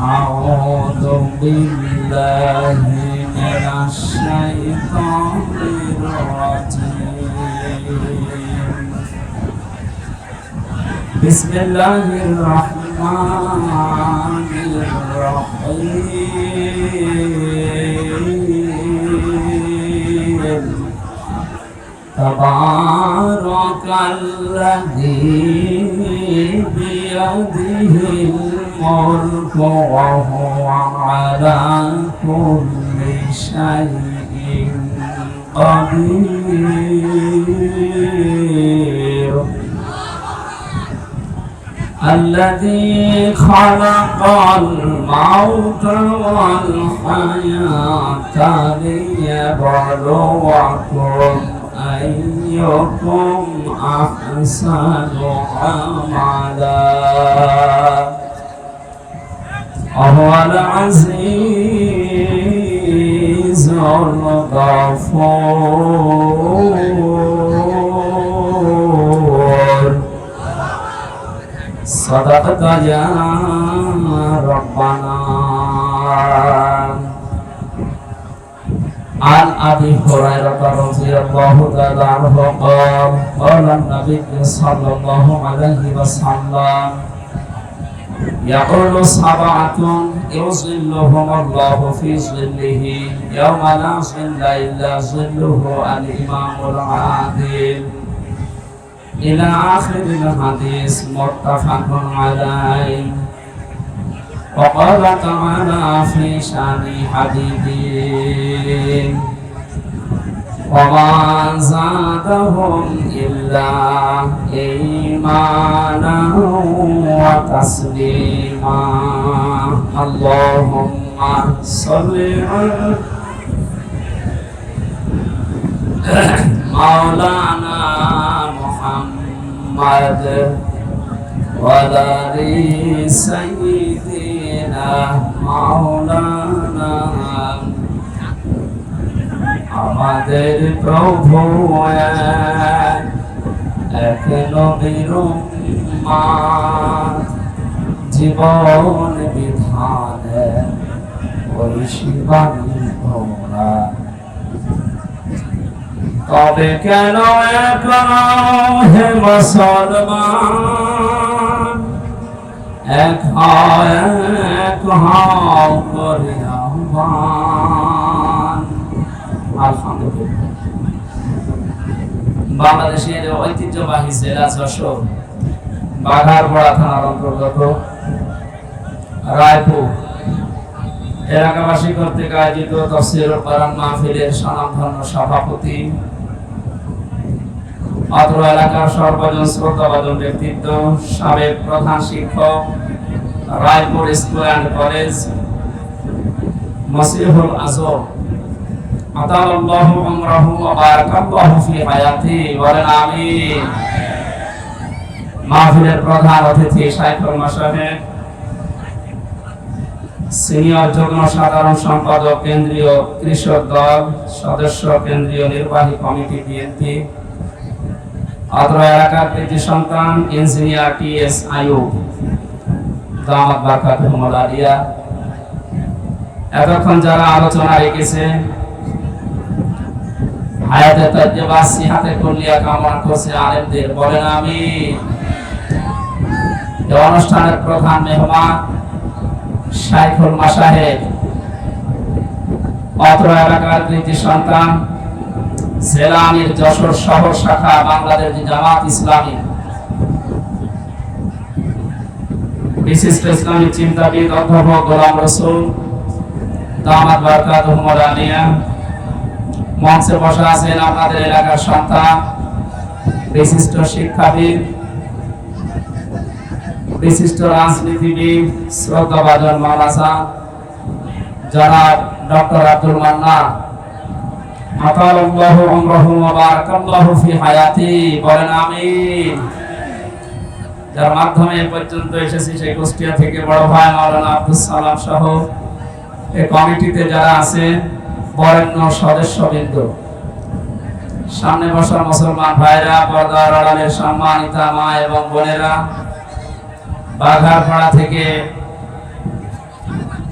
أعوذ بالله من الشيطان الرجيم بسم الله الرحمن الرحيم تبارك الذي بيده الملك وهو على كل شيء قدير الذي خلق الموت والحياة ليبلوكم أيكم أحسن عملا وهو العزيز الغفور صدقت يا ربنا عن أبي هريرة رضي الله تعالى عنه قال قال النبي صلى الله عليه وسلم يقول سبعة يظلهم الله في ظله يوم لا ظل إلا ظله الإمام العادل إلى آخر الحديث متفق عليه. وقال تعالى في شأن حبيبه وما زادهم إلا إيمانا وتسليما اللهم صل على مولانا محمد وعلى آل سيدنا مولانا আমাদের প্রভু এক নবীর উম্মত জীবন বিধানে ওই শিবানী ভোরা তবে কেন এখন হে মুসলমান এক হও করে আহ্বান। আলহামদুলিল্লাহ বাংলাদেশের ঐতিহ্যবাহী জেলা যশোর বাঘারপাড়া থানার অন্তর্গত রায়পুর এলাকাবাসী কর্তৃক আয়োজিত তাফসীরুল কোরআন মাহফিলের স্বনামধন্য সভাপতি অত্র এলাকার সর্বজন শ্রদ্ধাভাজন ব্যক্তিত্ব সাবেক প্রধান শিক্ষক রায়পুর স্কুল অ্যান্ড কলেজ মসিহুল আজম আতালাল্লাহু আমরাহু ওয়া বারাকাল্লাহু ফি হায়াতি বলেন আমিন। মাহফিলের প্রধান অতিথি শাইখুল মাশায়েখ সিনিয়র যুগ্ম সাধারণ সম্পাদক কেন্দ্রীয় কৃষক দল সদস্য কেন্দ্রীয় নির্বাহী কমিটি বিএনপি অত্র এলাকার কৃতি সন্তান ইঞ্জিনিয়ার টিএস আইয়ুব দামাত বারাকাতুহুল আলিয়া এতক্ষণ যারা আলোচনা রেখেছে হায়াতে তাজ্জুবা সিহাতে কুল্লিয়া কামনা করছে আলেমদের বলেন আমিন। এই অনুষ্ঠানের প্রধান মেহমান শাইখুল মাশায়েখ অত্র এলাকার কৃতি সন্তান জেলা আমির যশোর শহর শাখা বাংলাদেশ জামাত ইসলামী বিশিষ্ট ইসলামী চিন্তাবিদ অধ্যাপক গোলাম রসুল দামাত বারাকাতুহুল আলিয়া মঞ্চে বসা আছেন আপনাদের এলাকার সন্তান বিশিষ্ট শিক্ষাবিদ বিশিষ্ট রাজনীতিবিদ শ্রদ্ধাভাজন মাওলানা জনাব ডক্টর আব্দুল মান্নান আতালাল্লাহু আমরাহু ওয়া বারাকাল্লাহু ফি হায়াতি বলেন আমিন। যার মাধ্যমে পর্যন্ত এসেছি সেই কুষ্টিয়া থেকে বড় ভাই মাওলানা আব্দুল সালাম সহ এই কমিটিতে যারা আছেন বরেণ্য সদস্যবৃন্দ সামনে বসা মুসলমান ভাইরা পর্দার আড়ালের সম্মানিতা মা এবং বোনেরা বাঘারপাড়া থেকে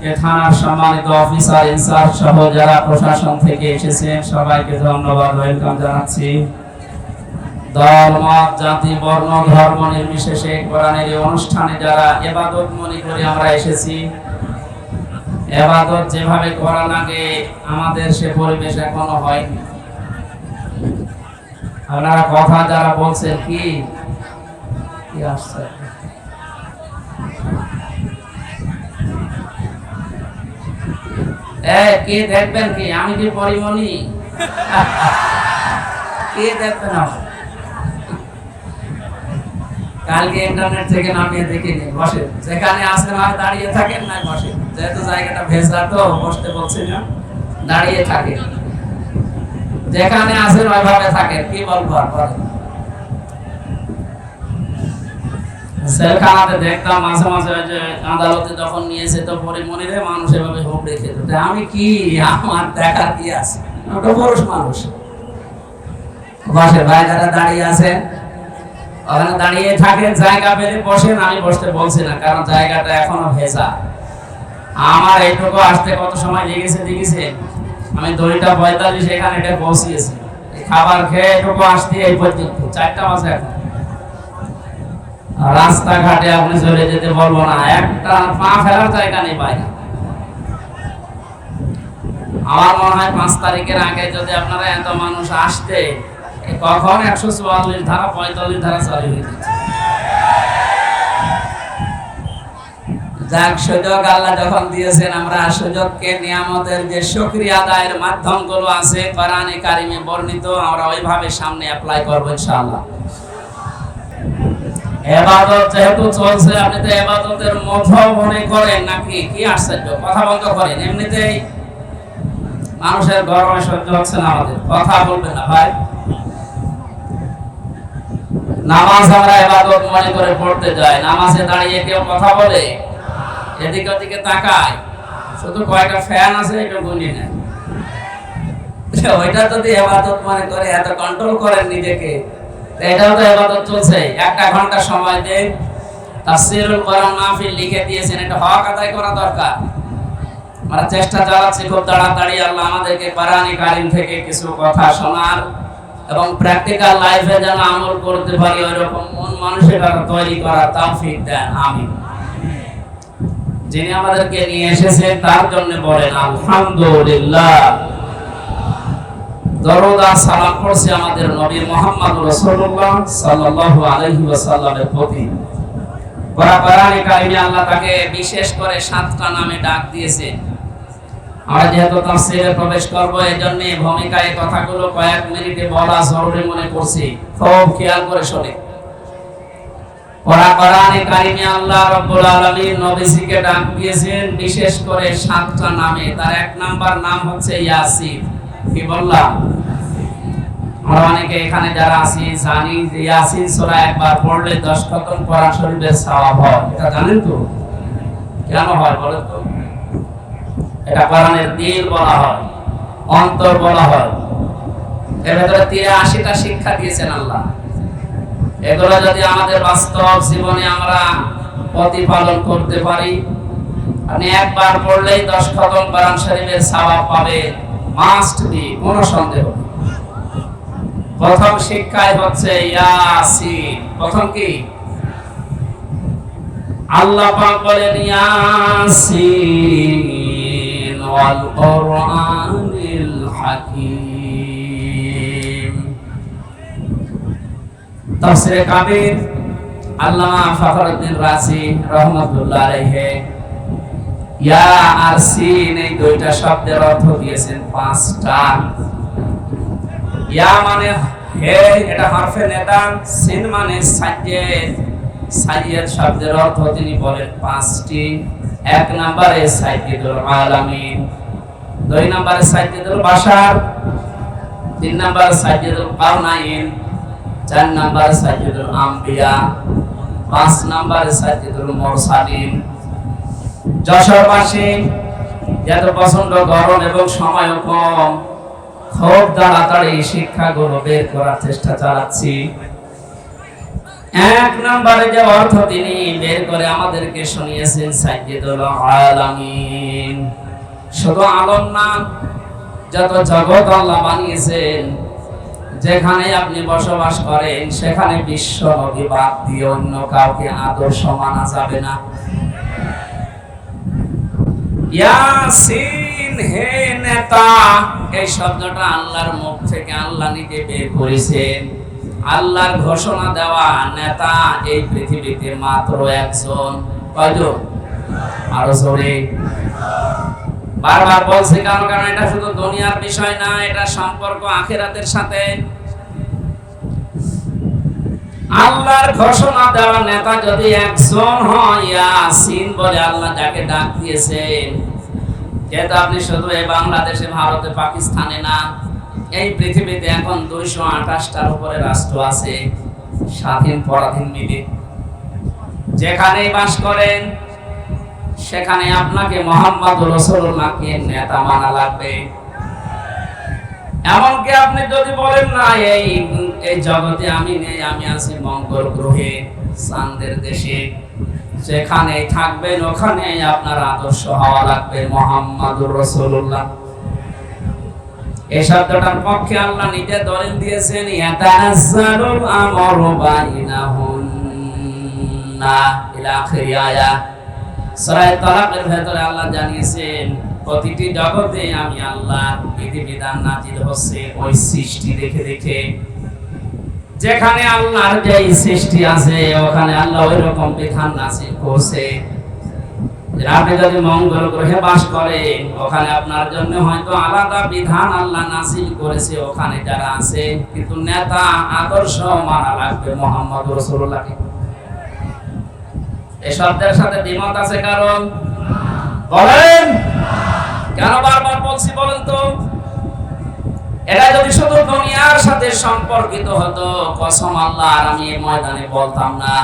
এ থানার সম্মানিত অফিসার ইনচার্জ সহ যারা প্রশাসন থেকে এসেছেন সবাইকে ধন্যবাদ ওয়েলকাম জানাচ্ছি। দল মত জাতি বর্ণ ধর্ম নির্বিশেষে কোরআনের এই অনুষ্ঠানে যারা ইবাদত মনে করে আমরা এসেছি, ইবাদত যেভাবে করা লাগে আমাদের সে পরিবেশ এখনো হয়নি। আপনারা কথা যারা বলছেন কি আসছে কে দেখবেন কি আমি কি পরিমণি কে দেখবেন কালকে ইন্টারনেট থেকে নামিয়ে দেখে নিন, বসে যেখানে আসেন আর দাঁড়িয়ে থাকেন না বসে, যেহেতু জায়গাটা ভেজা তো বসতে বলছি না, দাঁড়িয়ে থাকেন যেখানে আসেন ওইভাবে থাকেন। কি বলবো আর বলেন। সেলখানাতে দেখতাম মাঝে মাঝে ওই যে আদালতে যখন নিয়েছে তো পরিমণিরে মানুষ এভাবে হোপ রেখে দিত, আমি কি আমার দেখার কি আছে, ওটা পুরুষ মানুষ বসে ভাই যারা দাঁড়িয়ে আছেন ওখানে দাঁড়িয়ে থাকেন, জায়গা পেলে বসেন। আমি বসতে বলছি না কারণ জায়গাটা এখনো ভেজা। আমার এইটুকু আসতে কত সময় লেগেছে দেখেছে, আমি 2:45 এখানে এটা পৌঁছিয়েছি, খাবার খেয়ে এটুকু আসতে এই পর্যন্ত 4টা বাজে। এখন রাস্তাঘাটে আপনি চলে যেতে বলবো না, একটা পা ফেলার জায়গা নেই বাইরে। আমার মনে হয় 5 তারিখের আগে যদি আপনারা এত মানুষ আসতে, কখন 144 ধারা 45 ধারা চালু হয়ে যেত। যাক, সুযোগ আল্লাহ যখন দিয়েছেন আমরা সুযোগকে নিয়ামতের যে শুকরিয়া আদায়ের মাধ্যমগুলো আছে কোরআনে কারিমে বর্ণিত, আমরা ওইভাবে সামনে অ্যাপ্লাই করব ইনশাআল্লাহ। ইবাদত যেহেতু চলছে, আপনি তো ইবাদতের মধ্যে মনে করেন নাকি? কি আশ্চর্য, কথা বন্ধ করেন। এমনিতেই মানুষের গরমে সহ্য হচ্ছে না, আমাদের কথা বলবেন না ভাই। নামাজ আমরা ইবাদত মনে করে পড়তে যাই, নামাজে দাঁড়িয়ে কেউ কথা বলে, এদিকে ওদিকে তাকায়, শুধু কয়টা ফ্যান আছে এটা গুনি নেয়। ওইটা যদি ইবাদত মনে করে এত কন্ট্রোল করেন নিজেকে, এটাও তো ইবাদত চলছে। 1 ঘন্টা সময় দেন, তাফসীরুল কোরআন মাহফিল লিখে দিয়েছেন, এটা হক আদায় করা দরকার। আমরা চেষ্টা চালাচ্ছি খুব তাড়াতাড়ি আল্লাহ আমাদেরকে কোরআনে কারীম থেকে কিছু কথা শোনার এবং প্র্যাকটিক্যাল লাইফে যেন আমল করতে পারি, ওইরকম মন মানসিকতা তৈরি করার তৌফিক দেন, আমিন। যিনি আমাদেরকে নিয়ে এসেছেন তার জন্য বলেন আলহামদুলিল্লাহ। দরুদ আর সালাম পড়ছি আমাদের নবী মুহাম্মদ রাসূলুল্লাহ সাল্লাল্লাহু আলাইহি ওয়াসাল্লামের প্রতি। কোরআনে কারিমে আল্লাহ তাকে বিশেষ করে 7টা নামে ডাক দিয়েছেন। আমরা যেহেতু তাফসীরে প্রবেশ করব, এজন্য ভূমিকায় কথাগুলো কয়েক মিনিটে বলা জরুরি মনে করছি, খুব খেয়াল করে শুনে। কোরআনে কারিমে আল্লাহ রাব্বুল আলামিন নবীজিকে ডাক দিয়েছেন বিশেষ করে 7টা নামে। তার 1 নাম্বার নাম হচ্ছে ইয়াসিন। কি বললাম? আমরা অনেকে এখানে যারা আছি জানি যে ইয়াসিন সূরা একবার পড়লে 10 খতম কোরআন শরীফের সওয়াব হয়। এটা জানেন তো? কেন হয় বলেন তো? এটা কোরআনের দিল বলা হয়, অন্তর বলা হয়। এর ভিতরে 83টা শিক্ষা দিয়েছেন আল্লাহ। এগুলো যদি আমাদের বাস্তব জীবনে আমরা প্রতিপালন করতে পারি, আপনি একবার পড়লেই 10 খতম কোরআন শরীফের সওয়াব পাবে, মাস্ট বি, কোনো সন্দেহ নেই। প্রথম শিক্ষাই হচ্ছে ইয়াসিন। প্রথম কি? আল্লাহ পাক বলেন ইয়াসিন ওয়াল কোরআনিল হাকীম। তাফসীরে কাবীর আল্লামা ফখরুদ্দীন রাজি রাহমাতুল্লাহ আলাইহি ইয়া আর সিন এই 2টা শব্দের অর্থ দিয়েছেন 5টা। ইয়া মানে হে, এটা হরফে নেদা। সিন মানে সাজ্জেদ, সাজ্জেদ শব্দের অর্থ তিনি বলেন 5টি। 1 নম্বরে সাজ্জেদুল আলামিন, 2 নম্বরে সাজ্জেদুল বাশার, 3 নম্বরে সাজ্জেদুল কাউনাইন, 4 নম্বরে সাজ্জেদুল আম্বিয়া, 5 নম্বরে সাজ্জেদুল মুরসালিন। যশোরবাসী এত প্রচন্ড গরম এবং সময় কম, খুব তাড়াতাড়ি শিক্ষাগুলো বের করার চেষ্টা চালাচ্ছি। এক নম্বরে যে অর্থ তিনি বের করে আমাদেরকে শুনিয়েছেন, সাইয়্যিদুল আলামিন। শুধু আলম না, যত জগৎ আল্লাহ বানিয়েছেন, যেখানে আপনি বসবাস করেন সেখানে বিশ্ব নবী বাদ দিয়ে অন্য কাউকে আদর্শ মানা যাবে না। ইয়াসিন হে নেতা, এই শব্দটা আল্লাহর মুখ থেকে আল্লাহ নিজে বের করেছেন। আল্লাহর ঘোষণা দেওয়া নেতা এই পৃথিবীতে মাত্র একজন। কয়জন? আরো জোরে। বারবার বলছি কারণ এটা শুধু দুনিয়ার বিষয় না, এটা সম্পর্ক আখিরাতের সাথে। আল্লাহর ঘোষণা দেওয়া নেতা যদি একজন হয়, ইয়াসিন বলে আল্লাহ যাকে ডাক দিয়েছেন, যেটা আপনি শুধু এই বাংলাদেশে, ভারতে, পাকিস্তানে না, এই পৃথিবীতে এখন 228টার উপরে রাষ্ট্র আছে, স্বাধীন পরাধীন মিলে। যেখানেই বাস করেন সেখানে আপনাকে মুহাম্মদুর রাসূলুল্লাহকে নেতা মানা লাগবে। এমনকি আপনি যদি বলেন না এই জগতে আমি নেই, আমি আছি মঙ্গল গ্রহে, চাঁদের দেশে, যেখানে থাকবেন ওখানে আপনার আদর্শ হওয়া লাগবে মুহাম্মদুর রাসূলুল্লাহ। এই শব্দটার পক্ষে আল্লাহ নিজে দলিল দিয়েছেন, ইয়াতানাজ্জালুল আমরু বাইনাহুন্না ইলা আখির আয়াত। সূরা তালাকের ভেতরে আল্লাহ জানিয়েছেন, প্রতিটি জগতে আমি আল্লাহ বিধিবিধান নাজিল হচ্ছে ওই সৃষ্টি দেখে দেখে। যেখানে আল্লাহর যে সৃষ্টি আছে ওখানে আল্লাহ ওই রকম বিধান নাজিল করছে। আপনি যদি মঙ্গল গ্রহে বাস করেন ওখানে আপনার জন্য হয়তো আলাদা বিধান আল্লাহ নাজিল করেছে ওখানে যারা আছে, কিন্তু নেতা আদর্শ মানা লাগবে মুহাম্মদুর রাসূলুল্লাহকে। এই শব্দের সাথে দ্বিমত আছে কারণ? বলেন কেন বারবার বলছি বলেন তো? এটা যদি শুধু দুনিয়ার সাথে সম্পর্কিত হতো, কসম আল্লাহর আমি এই ময়দানে বলতাম না।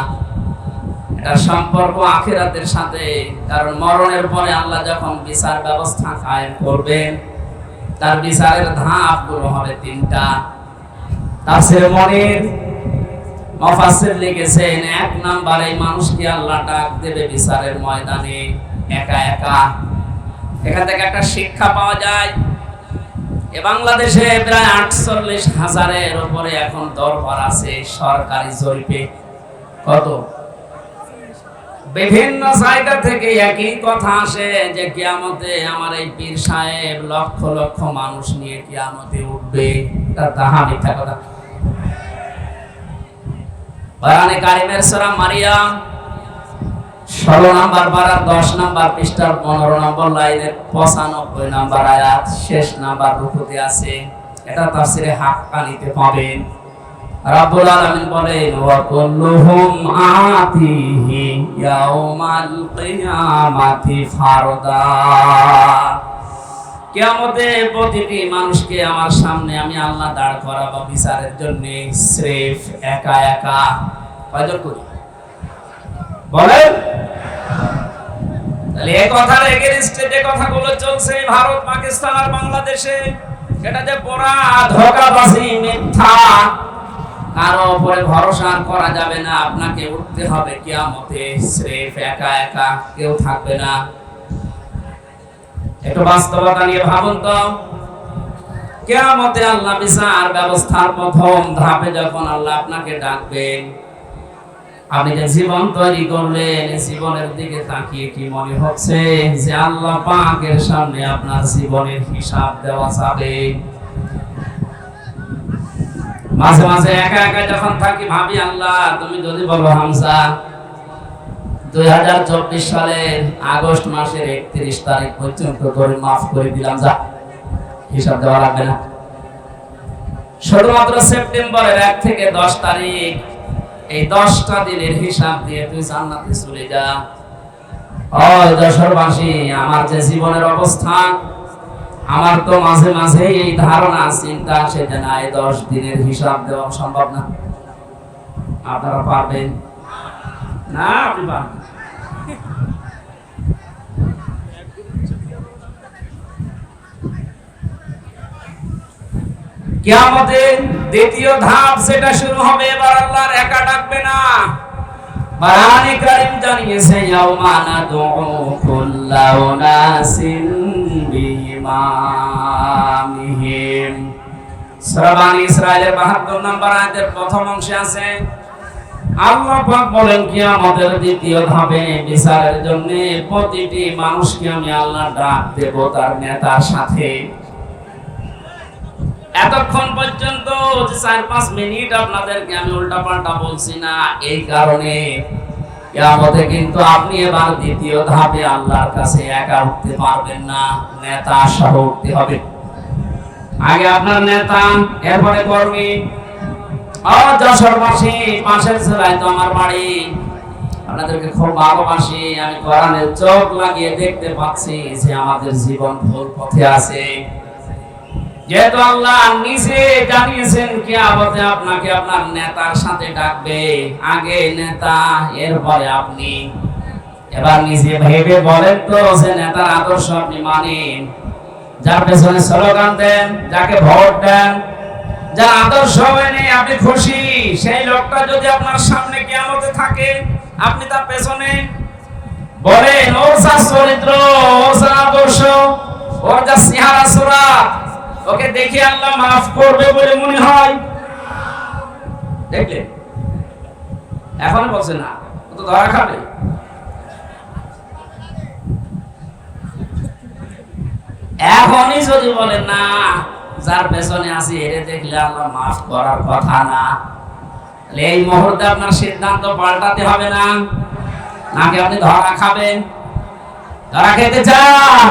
এটা সম্পর্ক আখিরাতের সাথে, কারণ মরণের পরে আল্লাহ যখন বিচার ব্যবস্থা কায়েম করবেন, তার বিচারের ধাপগুলো হবে 3টা। তাফসীর মনির মুফাসসির লিখেছেন, 1 নম্বরে মানুষকে আল্লাহ ডাক দেবে বিচারের ময়দানে একা একা। এখান থেকে একটা শিক্ষা পাওয়া যায়, এ বাংলাদেশে প্রায় 48,000-এর উপরে এখন দরবার আছে সরকারি জরিপে। কত? বিভিন্ন জায়গা থেকে একই কথা আসে যে কিয়ামতে আমার এই পীর সাহেব লক্ষ লক্ষ মানুষ নিয়ে কিয়ামতে উঠবে। এটা তাহা মিথ্যা কথা। কোরআনে কারিমের সূরা মারিয়াম 16 নম্বর পারা 10 নম্বর পৃষ্ঠার 15 নম্বর লাইনের 95 নম্বর আয়াত শেষ নাম্বার রুকুতে আছে। এটা তাফসীরে হাক্কানিতে পাবেন। রাব্বুল আলামিন বলেন, ওয়া কুল্লুহুম আতিহি ইয়াউমাল কিয়ামাতি ফারদা। কিয়ামতে প্রতিটি মানুষকে আমার সামনে আমি আল্লাহ দাঁড় করাবো বিচারের জন্য, স্রেফ একা একা। কয়জন করি বলেন? তাহলে এই কথার এগেইনস্টে যে কথাগুলো চলছে ভারত, পাকিস্তান আর বাংলাদেশে, এটা যে পুরা ধোঁকাবাজি, মিথ্যা, কারো উপরে ভরসা করা যাবে না। আপনাকে উঠতে হবে কিয়ামতে স্রেফ একা একা, কেউ থাকবে না। একটু বাস্তবতা নিয়ে ভাবুন তো। কিয়ামতে আল্লাহ বিচার ব্যবস্থার প্রথম ধাপে যখন আল্লাহ আপনাকে ডাকবেন, আপনি যে জীবন তৈরি করলেন, জীবনের দিকে তাকিয়ে কি মনে হচ্ছে যে আল্লাহ পাকের সামনে আপনার জীবনের হিসাব দেওয়া যাবে? মাঝে মাঝে একা একা যখন থাকি ভাবি, আল্লাহ তুমি যদি বলো হামজা 2024 সালের আগস্ট মাসের 31 তারিখ পর্যন্ত করে মাফ করে দিলাম, যা হিসাব দেওয়া লাগবে না। শুধুমাত্র সেপ্টেম্বরের 1 থেকে 10 তারিখ, এই 10টা দিনের হিসাব দিয়ে তুই জান্নাতে চলে যা। ওই দেশবাসী, আমার যে জীবনের অবস্থা, আমার তো মাঝে মাঝে এই ধারণা চিন্তা আসে যে না, এই 10 দিনের হিসাব দেওয়া সম্ভব না। আপনারা পারবেন না? আপনি পারবেন। কিয়ামতের দ্বিতীয় ধাপ সেটা শুরু হবে, এবার আল্লাহর একা ডাকবে না। কোরআনে কারীম জানিয়েছে ইয়াউমা নাদউ কুল্লা উনাসিন বিইমামিহিম। সূরা বানী ইসরাঈলের ৭২ নম্বর আয়াতের প্রথম অংশে আছে আল্লাহ পাক বলেন কিয়ামতের দ্বিতীয় ধাপে বিচারের জন্য প্রতিটি মানুষকে আমি আল্লাহ ডাক দেব তার নেতার সাথে। এতক্ষণ পর্যন্ত ৪-৫ মিনিট আপনাদেরকে আমি উল্টাপাল্টা বলছি না, এই কারণে কিয়ামতে কিন্তু আপনি এবার দ্বিতীয় ধাপে আল্লাহর কাছে একা উঠতে পারবেন না, নেতা সহ উঠতে হবে। আগে আপনার নেতা, এরপরে কর্মী। যশোরবাসী, পাশের জেলায় তো আমার বাড়ি, আপনাদেরকে খুব ভালোবাসি। আমি কোরআনের চোখ লাগিয়ে দেখতে পাচ্ছি যে আমাদের জীবন ভুল পথে আছে। যেহেতু আল্লাহ নিজে জানিয়েছেন কিয়ামতে আপনাকে আপনার নেতার সাথে ডাকবে, আগে নেতা এরপরে আপনি। এবার নিজে ভেবে বলেন তো যে নেতার আদর্শ আপনি মানেন, যার পেছনে স্লোগান দেন, যাকে ভোট দেন, যার আদর্শ মেনে আপনি খুশি, সেই লোকটা যদি আপনার সামনে কিয়ামতে থাকে, আপনি তার পেছনে বলেন ওর যা চরিত্র, ওর যা আদর্শ, ওর যা চেহারা সুরাত, ওকে দেখে আল্লাহ মাফ করবে বলে মনে হয়? দেখলে এখন বলছে না, ও তো ধরা খাবে। এখনই যদি বলেন না, যার পেছনে আছি এরে দেখলে আল্লাহ মাফ করার কথা না, এই মুহূর্তে আপনার সিদ্ধান্ত পাল্টাতে হবে না, নাকি আপনি ধরা খাবেন? ধরা খেতে চান?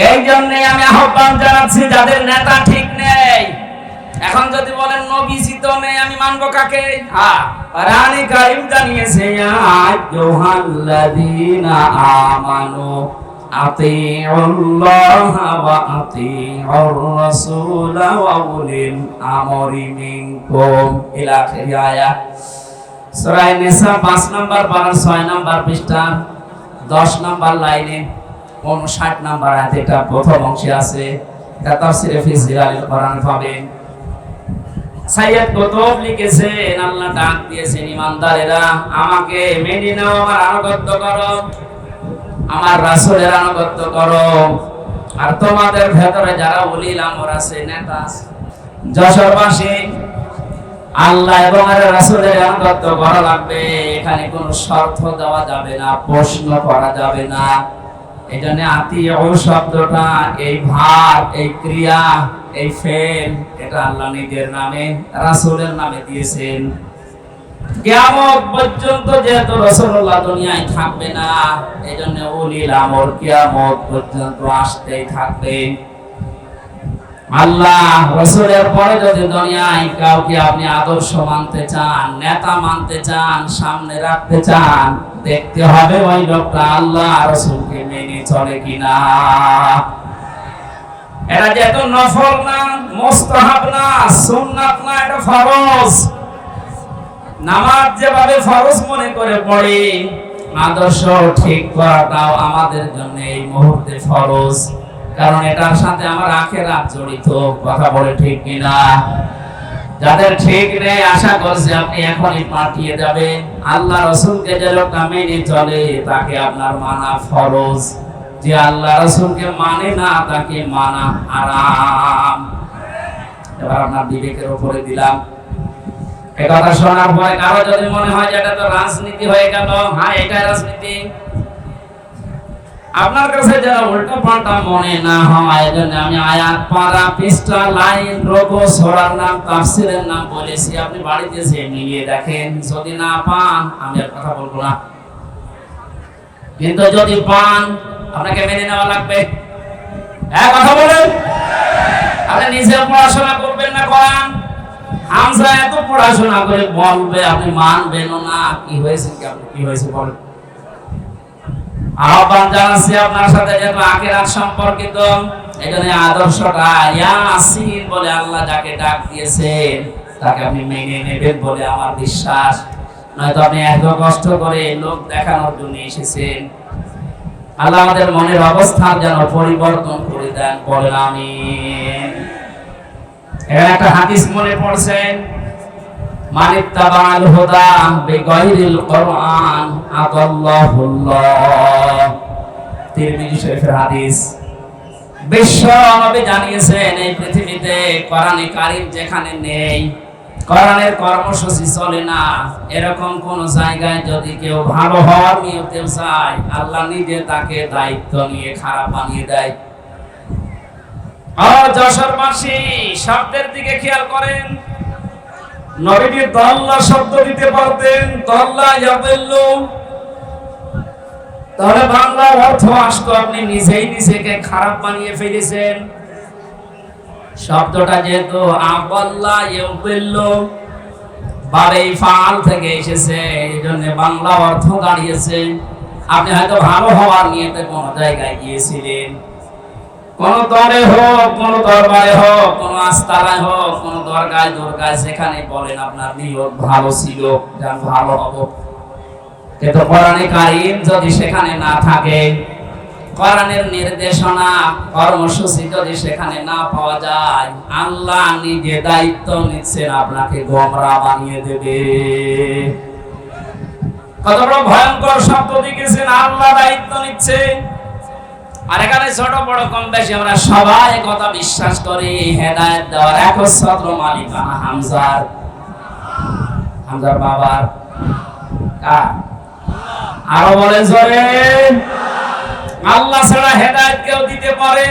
এই জন্যে আমি আহ্বান জানাচ্ছি যাদের নেতা ঠিক নেই, এখন যদি বলেন নবীজি তো নেই, আমি মানবো কাকে? কোরআনে কারীম জানিয়েছে ইয়া আইয়ুহাল্লাযীনা আমানু আতিউল্লাহা ওয়া আতিউর রাসূলা ওয়া উলিল আমরি মিনকুম ইলা আখির আয়াত। সূরা নিসা ৫ নম্বর পারা ৬ নম্বর পৃষ্ঠা ১০ নম্বর লাইনে ৫৯ নম্বর আয়াতে এটা প্রথম অংশে আছে। এটা তাফসীরে ফি জিলালিল কোরআন পাবেন। সাইয়্যিদ কুতুব লিখেছেন আল্লাহ ডাক দিয়েছেন ইমানদারেরা আমাকে মেনে নাও, আমার আনুগত্য করো, আমার রাসূলের আনুগত্য করো। আর তোমাদের ভেতরে যারা উলিল আমর আছে, নেতা আছে, যশোরবাসী, আল্লাহ এবং রাসূলের আনুগত্য করা লাগবে। এখানে কোনো শর্ত দেওয়া যাবে না, প্রশ্ন করা যাবে না। এজন্য আতিউ শব্দটা, এই ভাব, এই ক্রিয়া, এই ফেল, এটা আল্লাহ নিজের নামে, রাসূলের নামে দিয়েছেন। কিয়ামত পর্যন্ত যেহেতু রাসূলুল্লাহ দুনিয়ায় থাকবে না, এজন্য উলিল আমর কিয়ামত পর্যন্ত আসতেই থাকবে। আল্লাহ রাসূলের পরে যদি দুনিয়ায় কাউকে আপনি আদর্শ মানতে চান, নেতা মানতে চান, সামনে রাখতে চান, দেখতে হবে ওই লোকটা আল্লাহ রাসূলকে মেনে চলে কিনা। এটা যেহেতু নফল না, মুস্তাহাব না, সুন্নাত না, এটা ফরজ। নামাজ যেভাবে ফরজ মনে করে পড়ি, আদর্শ ঠিক করাটাও আমাদের জন্য এই মুহূর্তে ফরজ, কারণ এটার সাথে আমার আখিরাত জড়িত। কথা বলে ঠিক কিনা? যাদের ঠিক নেই আশা করছি আপনি এখনই পাঠিয়ে যাবেন। আল্লাহ রাসূলকে যে লোকটা মেনে চলে তাকে আপনার মানা ফরজ, যে আল্লাহ রাসূলকে মানে না তাকে মানা হারাম। এবার আপনার বিবেকের উপরে দিলাম। এই কথা শোনার পরে কারো যদি মনে হয় যে এটা তো রাজনীতি হয়ে গেল, হ্যাঁ এটাই রাজনীতি, আপনার কাছে যারা উল্টো পাল্টা মনে না হয়, এজন্য আমি আয়াত, পারা, পৃষ্ঠা, লাইন, রোগো, সূরার নাম, তাফসীরের নাম বলেছি। আপনি বাড়িতে এসে মিলিয়ে দেখেন, যদি না পান আমি আর কথা বলবো না, কিন্তু যদি পান আপনাকে মেনে নেওয়া লাগবে। হ্যাঁ কথা বলেন। আপনি নিজে পড়াশোনা করবেন না কোরআন, হামজা এত পড়াশোনা করে বলবে, আপনি মানবেন না। কি হয়েছে, কি হয়েছে বলেন। আহ্বান জানাচ্ছি আপনার সাথে যেন আখিরাত সম্পর্কিত, এখানে আদর্শটা ইয়াসিন বলে আল্লাহ যাকে ডাক দিয়েছেন তাকে আপনি মেনে নেবেন বলে আমার বিশ্বাস। নয়তো আপনি এত কষ্ট করে লোক দেখানোর জন্য এসেছেন। আল্লাহ আমাদের মনের অবস্থা যেন পরিবর্তন করে দেন, বলেন আমিন। এখানে একটা হাদিস মনে পড়ছে, মানিত্তাবাল হুদা বিগাইরিল কুরআন আদাল্লাহুল্লাহ। তিরমিজি শরীফের হাদিস। বিশ্ব নবী জানিয়েছেন এই পৃথিবীতে কোরআনে কারীম যেখানে নেই, কোরআনের কর্মসূচি চলে না, এরকম কোন জায়গায় যদি কেউ ভালো হওয়ার নিয়তে চায়, আল্লাহ নিজে তাকে দায়িত্ব নিয়ে খারাপ বানিয়ে দেয়। যশোরবাসী শব্দের দিকে খেয়াল করেন, নবীজি দল্লা শব্দ দিতে পারতেন, দল্লা ইয়াদিল্লু, তাহলে বাংলার অর্থ আসতো আপনি নিজেই নিজেকে খারাপ বানিয়ে ফেলেছেন। শব্দটা যেহেতু আবাল্লা ইয়াদিল্লু বারে ফাল থেকে এসেছে, এই জন্য বাংলা অর্থ দাঁড়িয়েছে আপনি হয়তো ভালো হওয়ার নিয়তে কোন জায়গায় গিয়েছিলেন, কোন দরে হোক, কোন দরবারে হোক, কোন আস্তানায় হোক, কোন দরগায় দরগায়, সেখানে বলেন আপনার নিয়ত ভালো ছিল যে আমি ভালো হব, কিন্তু কোরআনে কারীম যদি সেখানে না থাকে, কোরআনের নির্দেশনা কর্মসূচি যদি সেখানে না পাওয়া যায়, আল্লাহ নিজে দায়িত্ব নিচ্ছেন আপনাকে গোমরা বানিয়ে দেবে। কত বড় ভয়ঙ্কর শব্দ লিখেছেন, আল্লাহ দায়িত্ব নিচ্ছে। আর এখানে ছোট বড় কম বেশি আমরা সবাই কথা বিশ্বাস করি, হেদায়েত দেওয়ার একচ্ছত্র মালিকানা হামজার বাবার কার? আরো বলে জোরে, আল্লাহ ছাড়া হেদায়েত কেউ দিতে পারে?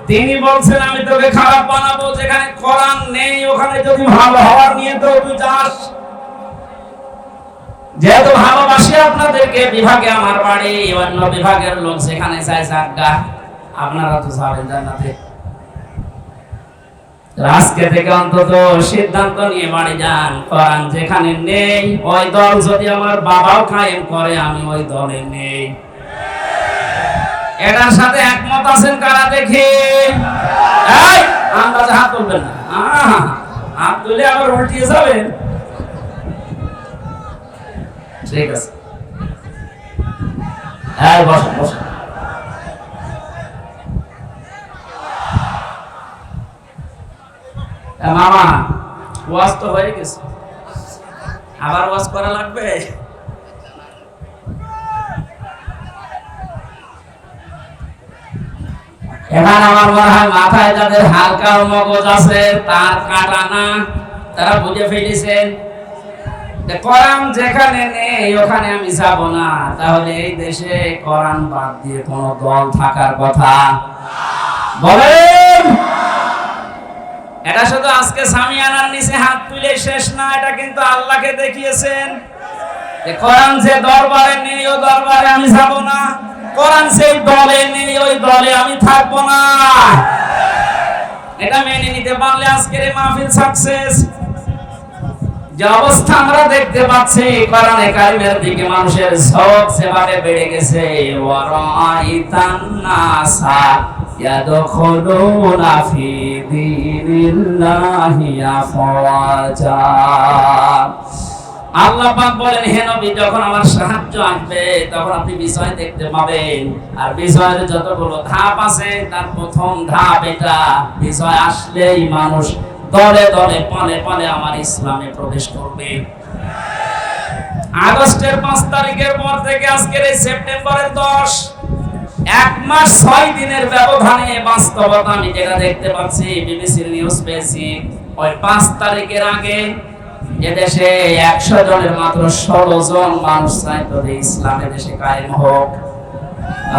তিনি বলছেন আমি তোকে খারাপ বানাবো, যেখানে কোরআন নেই ওখানে যদি ভালো হওয়ার নিয়ে তো তুই যাস। যেহেতু ভালোবাসি আপনাদেরকে, বিভাগে আমার বাড়ি, অন্য বিভাগের লোক সেখানে যায় জায়গা, আপনারা তো যাবেন জান্নাতে। আজকে থেকে অন্তত সিদ্ধান্ত নিয়ে বাড়ি যান, কোরআন যেখানে নেই ওই দল যদি আমার বাবাও কায়েম করে, আমি ওই দলে নেই। এটার সাথে একমত আছেন কারা দেখি? এই আন্দাজে হাত তুলবেন না, হাত তুলে আবার উল্টিয়ে যাবেন। ঠিক আছে, বসেন বসেন। মামা ওয়াজ তো হয়ে গেছে, আবার ওয়াজ করা লাগবে? এখন আমার মনে হয় মাথায় যাদের হালকা মগজ আছে, তার কাটা না, তারা বুঝে ফেলেছেন কোরআন যেখানে নেই ওখানে আমি যাব না। তাহলে এই দেশে কোরআন বাদ দিয়ে কোন দল থাকার কথা বলেন? এটা শুধু আজকে সামিয়ানার নিচে হাত তুলে শেষ না, এটা কিন্তু আল্লাহকে দেখিয়েছেন যে কোরআন যে দরবারে নেই ও দরবারে আমি যাব না, কোরআন সেই দলে নেই ওই দলে আমি থাকবো না। এটা মেনে নিতে পারলে আজকের এই মাহফিল সাকসেস। যে অবস্থা আমরা দেখতে পাচ্ছি, কোরআনে কারীমের দিকে মানুষের ঝোঁক যেভাবে বেড়ে গেছে, ওয়ারাইতান নাসা ইয়াদখুলুনা ফি দীনিল্লাহি আফওয়াজা। আল্লাহ পাক বলেন, হে নবী, যখন আমার সাহায্য আসবে তখন আপনি বিষয় দেখতে পাবেন। আর বিষয়ের যতগুলো ধাপ আছে তার প্রথম ধাপ এটা, বিষয় আসলেই মানুষ দলে দলে পালে পালে আমার ইসলামে প্রবেশ করবে। আগস্টের 5 তারিখের পর থেকে আজকের এই সেপ্টেম্বরের 10, 1 মাস 6 দিনের ব্যবধানে বাস্তবতা আমি যেটা দেখতে পাচ্ছি, বিবিসির নিউজ পেয়েছি, ওই 5 তারিখের আগে এদেশে 100 জনের মাত্র 16 জন মানুষ চাইতো যে ইসলামে দেশে কায়েম হোক।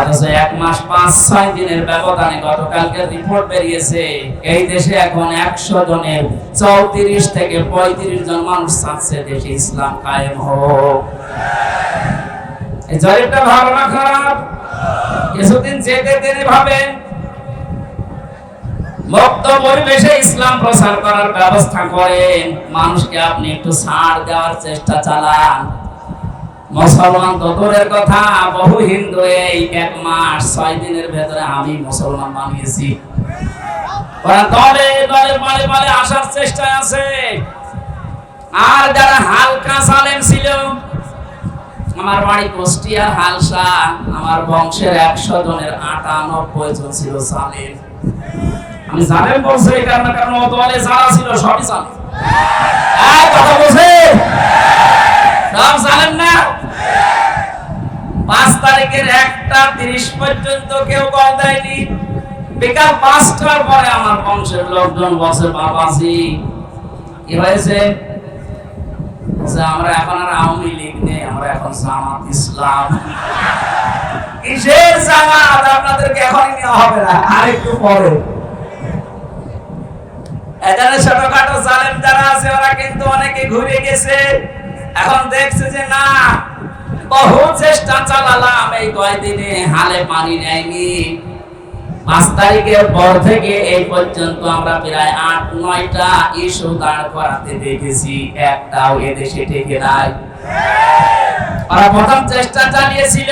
অথচ 1 মাস 5-6 দিনের ব্যবধানে গতকালকে রিপোর্ট বেরিয়েছে, এই দেশে এখন 100 জনের 34 থেকে 35 জন মানুষ চাচ্ছে দেশে ইসলাম কায়েম হোক। এই জরিপটা ভালো না খারাপ? কিছুদিন যেতে তিনি ভাবেন মুক্ত পরিবেশে ইসলাম প্রচার করার ব্যবস্থা করেন, মানুষকে আপনি একটু ছাড় দেওয়ার চেষ্টা চালান। মুসলমান তো দূরের কথা, বহু হিন্দু এই 1 মাস 6 দিনের ভেতরে আমি মুসলমান বানিয়েছি। ওরা দলে দলে পালে পালে আসার চেষ্টায় আছে। আর যারা হালকা সালেম ছিল, আমার বাড়ি কুষ্টিয়া হালসা। আমার বংশের 100 জনের 98 জন ছিল জালেম। আমি জালেম বলছি এই কারণে, কারণ ও দলে যারা ছিল সবই জালেম। এই কথা বলছে সব জালেম না। 5 তারিখের 1:30 পর্যন্ত কেউ কল দেয়নি। বিকাল 5টার পরে আমার বংশের লোকজন বসে, বাবাজি কি হয়েছে? আমরা এখন আর আওয়ামী লীগ নেই, আমরা এখন জামাত ইসলাম। কিসের জামাত? আপনাদেরকে এখনই নেওয়া হবে না, আরেকটু পরে। এখানে ছোটখাটো জালেম যারা আছে ওরা কিন্তু অনেকে ঘুরে গেছে। এখন দেখছে যে না, বহু চেষ্টা চালালাম, এই কয়দিনে হালে পানি নেয়নি। 5 তারিখের পর থেকে এই পর্যন্ত আমরা প্রায় 8-9টা ইস্যু দাঁড় করাতে দেখেছি, একটাও এদেশে টেকে নাই। ওরা প্রথম চেষ্টা চালিয়েছিল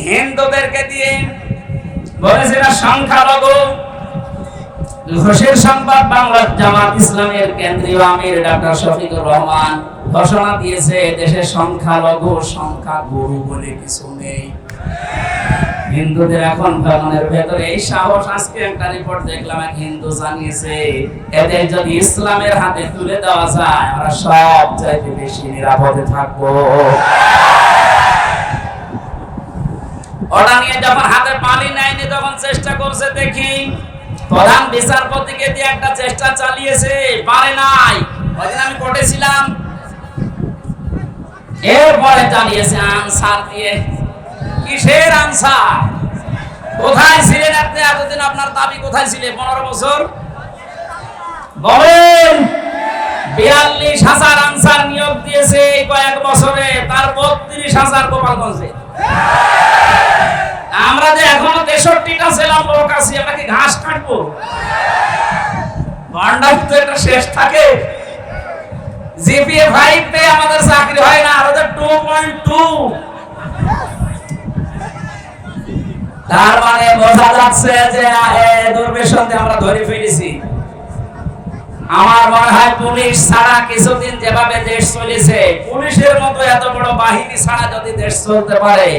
হিন্দুদেরকে দিয়ে, বলেছিল সংখ্যালঘু। ঘোষের সংবাদ বাংলা জামাত ইসলামের কেন্দ্রীয় আমির ডক্টর শফিকুর রহমান ঘোষণা দিয়েছে, দেশে সংখ্যালঘু সংখ্যা গুরু বলে কিছু নেই। হিন্দুদের এখন মনের ভেতরে এই সাহস। আজকে একটা রিপোর্ট দেখলাম, এক হিন্দু জানিয়েছে এদের যদি ইসলামের হাতে তুলে দেওয়া যায় আমরা সব চাইতে বেশি নিরাপদে থাকবো। ওরা নিয়ে যখন হাতে পানি নেয়নি তখন চেষ্টা করছে, দেখি প্রধান বিচারপতিকে দিয়ে একটা চেষ্টা চালিয়েছে, পারে নাই। ওইদিন আমি কোর্টে ছিলাম, এরপরে চালিয়েছে আনসার দিয়ে। কিসের আনসার? কোথায় ছিলেন আপনি এতদিন? আপনার দাবি কোথায় ছিলেন 15 বছর? বলেন। 42,000 আনসার নিয়োগ দিয়েছে কয়েক বছরে, তার 32,000 গোপালগঞ্জে। আমরা যে এখনো 63টা ছিলাম লোক আছি, আমরা কি ঘাস কাটবো? গন্ডার তো একটা শেষ থাকে। জিপিএ 5 তে আমাদের চাকরি হয় না, আর ওদের 2.2। তার মানে বোঝা যাচ্ছে যে দুর্বেশনতে আমরা ধরে ফেলেছি। আমার মনে হয় পুলিশ ছাড়া কিছুদিন যেভাবে দেশ চলেছে, পুলিশের মতো এত বড় বাহিনী ছাড়া যদি দেশ চলতে পারে,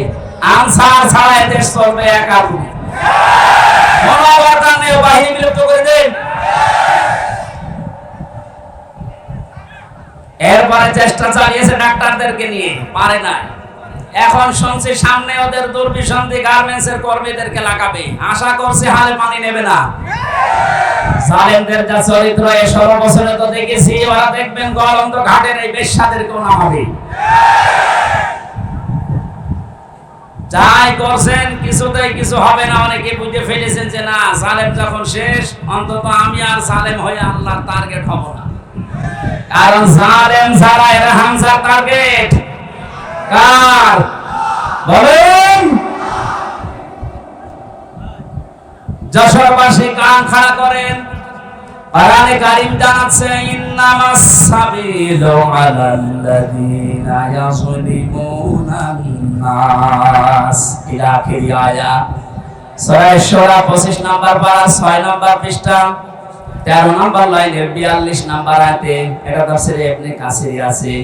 আনসার ছাড়া দেশ চলবে একা। বাহিনী বিলুপ্ত করে দেন। এরপরে চেষ্টা চালিয়েছে ডাক্তারদেরকে নিয়ে, পারে না। এখন শুনছি সামনে ওদের দুর্বিসন্ধি গার্মেন্টসের কর্মীদেরকে লাগাবে, আশা করছে হালে পানি নেবে না। জালেমদের যা চরিত্র এই 16 বছরে তো দেখেছি, ওরা দেখবেন গলন্দ ঘাটের এই বেশ্যাদেরকেও নামাবে। যাই করছেন কিছুতেই কিছু হবে না। অনেকে বুঝে ফেলেছেন যে না, জালেম যখন শেষ, অন্তত আমি আর জালেম হয়ে আল্লাহর টার্গেট হব না। কারণ জালেম ছাড়া এরা হামজার টার্গেট কার? বলেন। যশোরবাসী কান খাড়া করেন। কোরআনে কারীম জানাচ্ছে, ইন্নামাস সাবিলু আলাল্লাযীনা ইয়াযলিমুনান নাস, ইলা আখির আয়াত। সূরা শুরা 25 নম্বর পারা 6 নম্বর পৃষ্ঠা 13 নম্বর লাইনের 42 নম্বর আয়াতে। এটা তাফসীরে ইবনে কাসির আছে।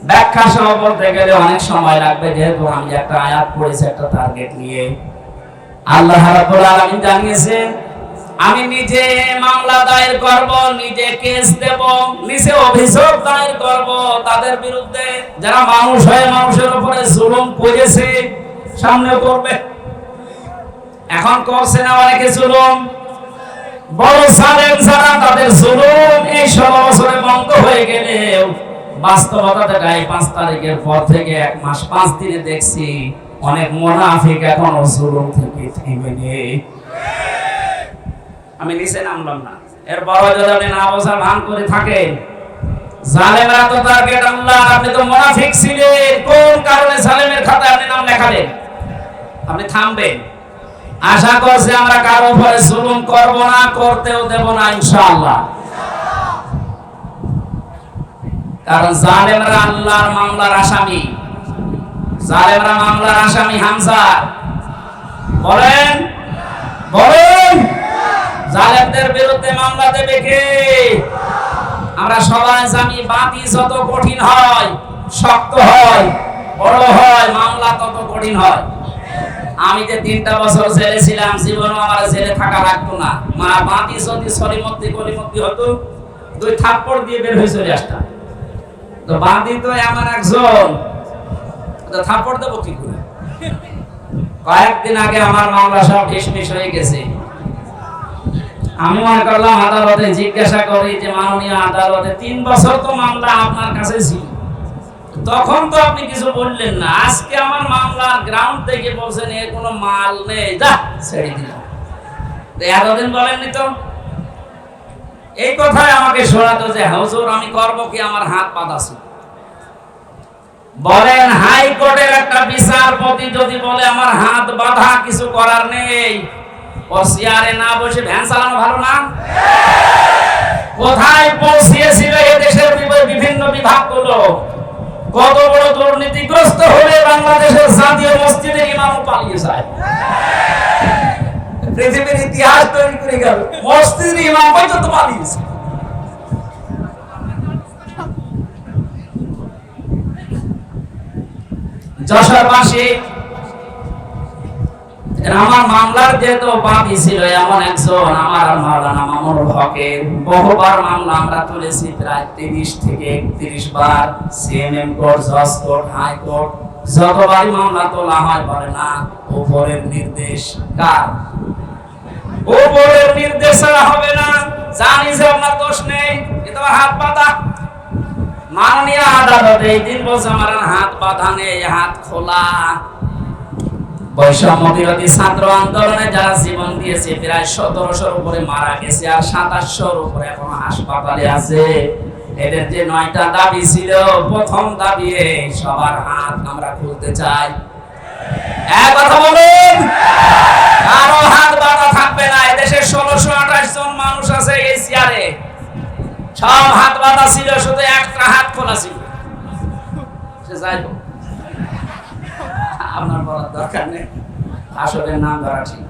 ব্যাখ্যা সহ বলতে গেলে অনেক সময় লাগবে, যেহেতু আমি একটা আয়াত পড়েছি একটা টার্গেট নিয়ে। আল্লাহ রাব্বুল আলামিন জানিয়েছেন, আমি নিজে মামলা দায়ের করব, নিজে কেস দেব, নিজে অভিযোগ দায়ের করব তাদের বিরুদ্ধে যারা মানুষ হয়ে মানুষের উপরে জুলুম করেছে। সামনে করবে, এখন করছে না অনেকে জুলুম। বড় জালেম যারা, তাদের জুলুম এই 16 বছরে বন্ধ হয়ে গেলে বাস্তবতা দেখায় 5 তারিখের পর থেকে 1 মাস 5 দিনে দেখছি অনেক মুনাফিক এখনো জুলুম থেকে থেমে নেই। আমি নিচে নামলাম না, এরপর যদি আপনি না বোঝা ভান করে থাকেন, জালেমরা তো টার্গেট আল্লাহ। আপনি তো মুনাফিক ছিলেন, কোন কারণে জালেমের খাতায় আপনি নাম লেখালেন? আপনি থামবেন। আশা করছি আমরা কারো উপরে জুলুম করব না, করতেও দেব না ইনশাআল্লাহ। কারণ জালেমরা আল্লাহর মামলার আসামি। জালেমরা মামলার আসামি হামজা। বলেন বলেন, জালেমদের বিরুদ্ধে মামলা দেবে কে? আমরা সবাই জানি, বাতি যত কঠিন হয় শক্ত হয়, বড় হয়, মামলা তত কঠিন হয়। আমি যে 3টা বছর জেলে ছিলাম, জীবনও আমার জেলে থাকা লাগতো না। মা বাঁধি যদি সলিমতি কলিমতি হতো, 2 থাপ্পড় দিয়ে বের হয়ে চলে আসতাম। তো বাঁধি তো এমন একজন, তো থাপ্পড় দেবো কি করে? কয়েকদিন আগে আমার মামলা সব ঢিসমিস হয়ে গেছে। আমি মনে করলাম আদালতে জিজ্ঞাসা করি যে মাননীয় আদালতে 3 বছর তো মামলা আপনার কাছে ছিল, তখন তো আপনি কিছু বললেন না। আজকে আমার মামলার গ্রাউন্ড থেকে বলছেন এর কোনো মাল নেই, যা ছেড়ে দিলাম। এতদিন বলেননি তো। এই কথাই আমাকে শোনাতো যে হুজুর আমি করব কি, আমার হাত বাঁধা ছিল। বলেন হাইকোর্টের একটা বিচারপতি যদি বলে আমার হাত বাঁধা, কিছু করার নেই, ও চেয়ারে না বসে ভ্যান চালানো ভালো না? কোথায় পৌঁছিয়েছিল এদেশের বিভিন্ন বিভাগগুলো? কত বড় দুর্নীতিগ্রস্ত হলে বাংলাদেশের জাতীয় মসজিদের ইমামও পালিয়ে যায়। পৃথিবীর ইতিহাস তৈরি করে গেল, মসজিদের ইমাম পর্যন্ত পালিয়েছে। যশোরবাসী আমার মামলার যেহেতু বাদী ছিল এমন একজন, আমার মাওলানা মামুনুল হকের বহুবার মামলা আমরা তুলেছি, প্রায় 30 থেকে 31 বার। সিএমএম কোর্ট, জজ কোর্ট, হাইকোর্ট, যতবারই মামলা তোলা হয় বলে না উপরের নির্দেশ। কার? উপরের নির্দেশ ছাড়া হবে না। জানি যে আপনার দোষ নেই, কিন্তু হাত বাঁধা। মাননীয় আদালতে এই 3 বছর আমার হাত বাঁধা নেই, হাত খোলা। বৈষম্য বিরোধী ছাত্র আন্দোলনে যারা জীবন দিয়েছে প্রায় 1700-র উপরে মারা গেছে, আর 2700-র উপরে এখন হাসপাতালে আছে। এদের যে 9টা দাবি ছিল, প্রথম দাবি সবার হাত আমরা খুলতে চাই। এক কথা বলুন, কারো হাত বাঁধা থাকবে না। এদেশে 1628 জন মানুষ আছে এই চেয়ারে, সব হাত বাঁধা ছিল, শুধু একটা হাত খোলা ছিল। সে যাই হোক, আপনার বলার দরকার নেই, আসলে নাম ধরা ঠিক।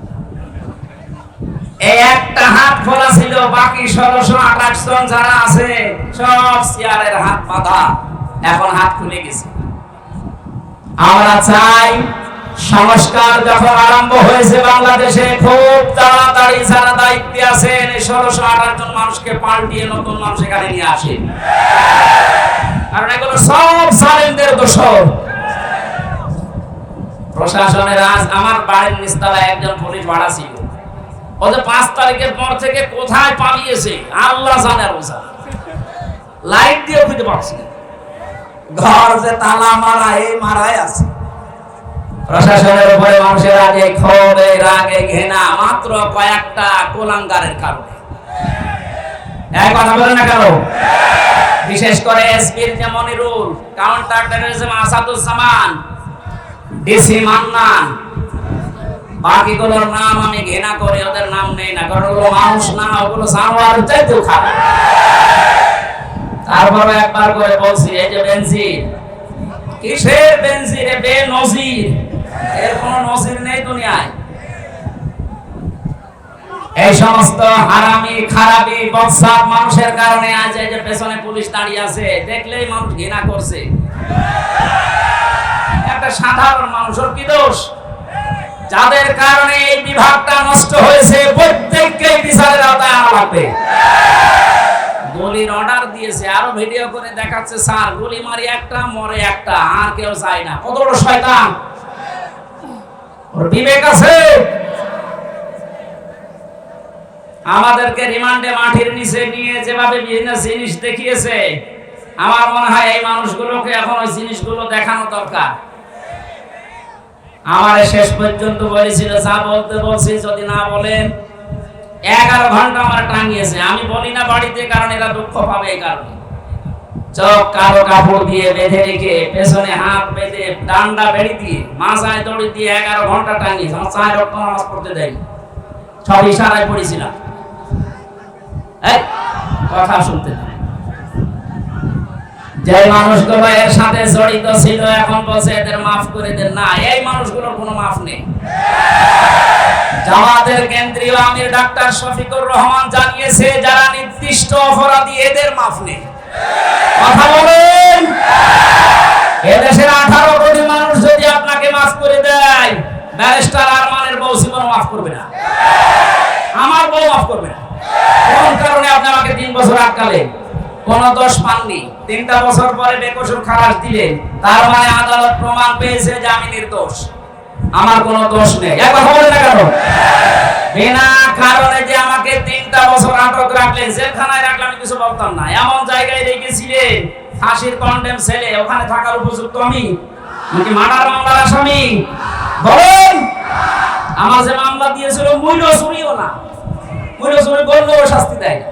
এই একটা হাত খোলা ছিল, বাকি 1628 জন যারা আছে সব চেয়ারের হাত বাঁধা, এখন হাত খুলে গেছে। আমরা চাই সংস্কার যখন আরম্ভ হয়েছে বাংলাদেশে, খুব তাড়াতাড়ি যারা দায়িত্বে আছেন এই 1628 জন মানুষকে পাল্টিয়ে নতুন মানুষ এখানে নিয়ে আসেন। কারণ এগুলো সব জালেমদের দোষ। প্রশাসনের আজ আমার বাড়ির নিচতলায় একজন পুলিশ ভাড়া ছিল, ও যে 5 তারিখের পর থেকে কোথায় পালিয়েছে আল্লাহ জানে। আর ওসা লাইট দিয়ে খুঁজে পাচ্ছি না, ঘর যে তালা মারা, এই মারাই আছে। প্রশাসনের উপরে মানুষের আগে ক্ষোভ, রাগে, ঘৃণা, মাত্র কয়েকটা কুলাঙ্গারের কারণে। এক কথা বলেন না কেন? বিশেষ করে এসপির যে Monirul, counter terrorism Asaduzzaman, DC Mannan, বাকিগুলোর নাম আমি ঘৃণা করি, ওদের নাম নেই না, কারণ ওগুলো মানুষ না, ওগুলো জানোয়ার চাইতেও খারাপ। তারপরে একবার করে বলছি, এই যে বেনজির, কিসের বেনজির? বেনজির, এর কোনো নজির নেই দুনিয়ায়। এই সমস্ত হারামি, খারাপি, বদসাব মানুষের কারণে আজ এই যে পেছনে পুলিশ দাঁড়িয়ে আছে, দেখলেই মানুষ ঘৃণা করছে। একটা সাধারণ মানুষের কি দোষ? যাদের কারণে এই বিভাগটা নষ্ট হয়েছে, প্রত্যেককে বিচারের আওতায় আনা লাগবে। গুলির অর্ডার দিয়েছে, আরো ভিডিও করে দেখাচ্ছে, স্যার গুলি মারি একটা, মরে একটা, আর কেউ চাই না। কত বড় শয়তান! ওর বিবেক আছে? আমাদেরকে রিমান্ডে মাটির নিচে নিয়ে যেভাবে বিভিন্ন জিনিস দেখিয়েছে, আমার মনে হয় এই মানুষগুলোকে এখন ওই জিনিসগুলো দেখানো দরকার। আমার শেষ পর্যন্ত বলেছিল, যা বলতে বলছি যদি না বলেন, 11 ঘন্টা আমার টাঙিয়েছে। আমি বলি না বাড়িতে, কারণ এরা দুঃখ পাবে এই কারণে। চোখ কালো কাপড় দিয়ে বেঁধে রেখে, পেছনে হাত বেঁধে, ডান্ডা বেড়ি দিয়ে, মাথায় দড়ি দিয়ে 11 ঘন্টা টাঙিয়েছে। আমার 4 ওয়াক্ত নামাজ পড়তে দেয়নি, সব ইশারায় পড়েছিলাম। কথা শুনতে না। যে মানুষগুলো এর সাথে জড়িত ছিল এখন বলছে এদের মাফ করে দেন। না, এই মানুষগুলোর কোনো মাফ নেই। জামাতের কেন্দ্রীয় আমির ডাক্তার শফিকুর রহমান জানিয়েছে, যারা নির্দিষ্ট অপরাধী এদের মাফ নেই। কথা বলেন। করবে না? আমার বউ মাফ করবে না। কোন কারণে আপনি আমাকে 3 বছর আটকালেন? কোন দোষ পাননি, 3টা বছর পরে বেকসুর খালাস দিলেন, তার মানে আদালত প্রমাণ পেয়েছে যে আমি নির্দোষ, আমার কোনো দোষ নেই। একবার বলেন না কেন? বিনা কারণে যে আমাকে 3টা বছর আটক রাখলেন, জেলখানায় রাখলেন, আমি কিছু বলতাম না। এমন জায়গায় রেখেছিলেন ফাঁসির কন্ডেম ছেলে, ওখানে থাকার উপযুক্ত আমি? নাকি মার্ডার মামলার আসামি? বলেন। আমার যে মামলা দিয়েছিল মূল্য চুরিও না, মূল্য চুরি করলেও শাস্তি দেয় না।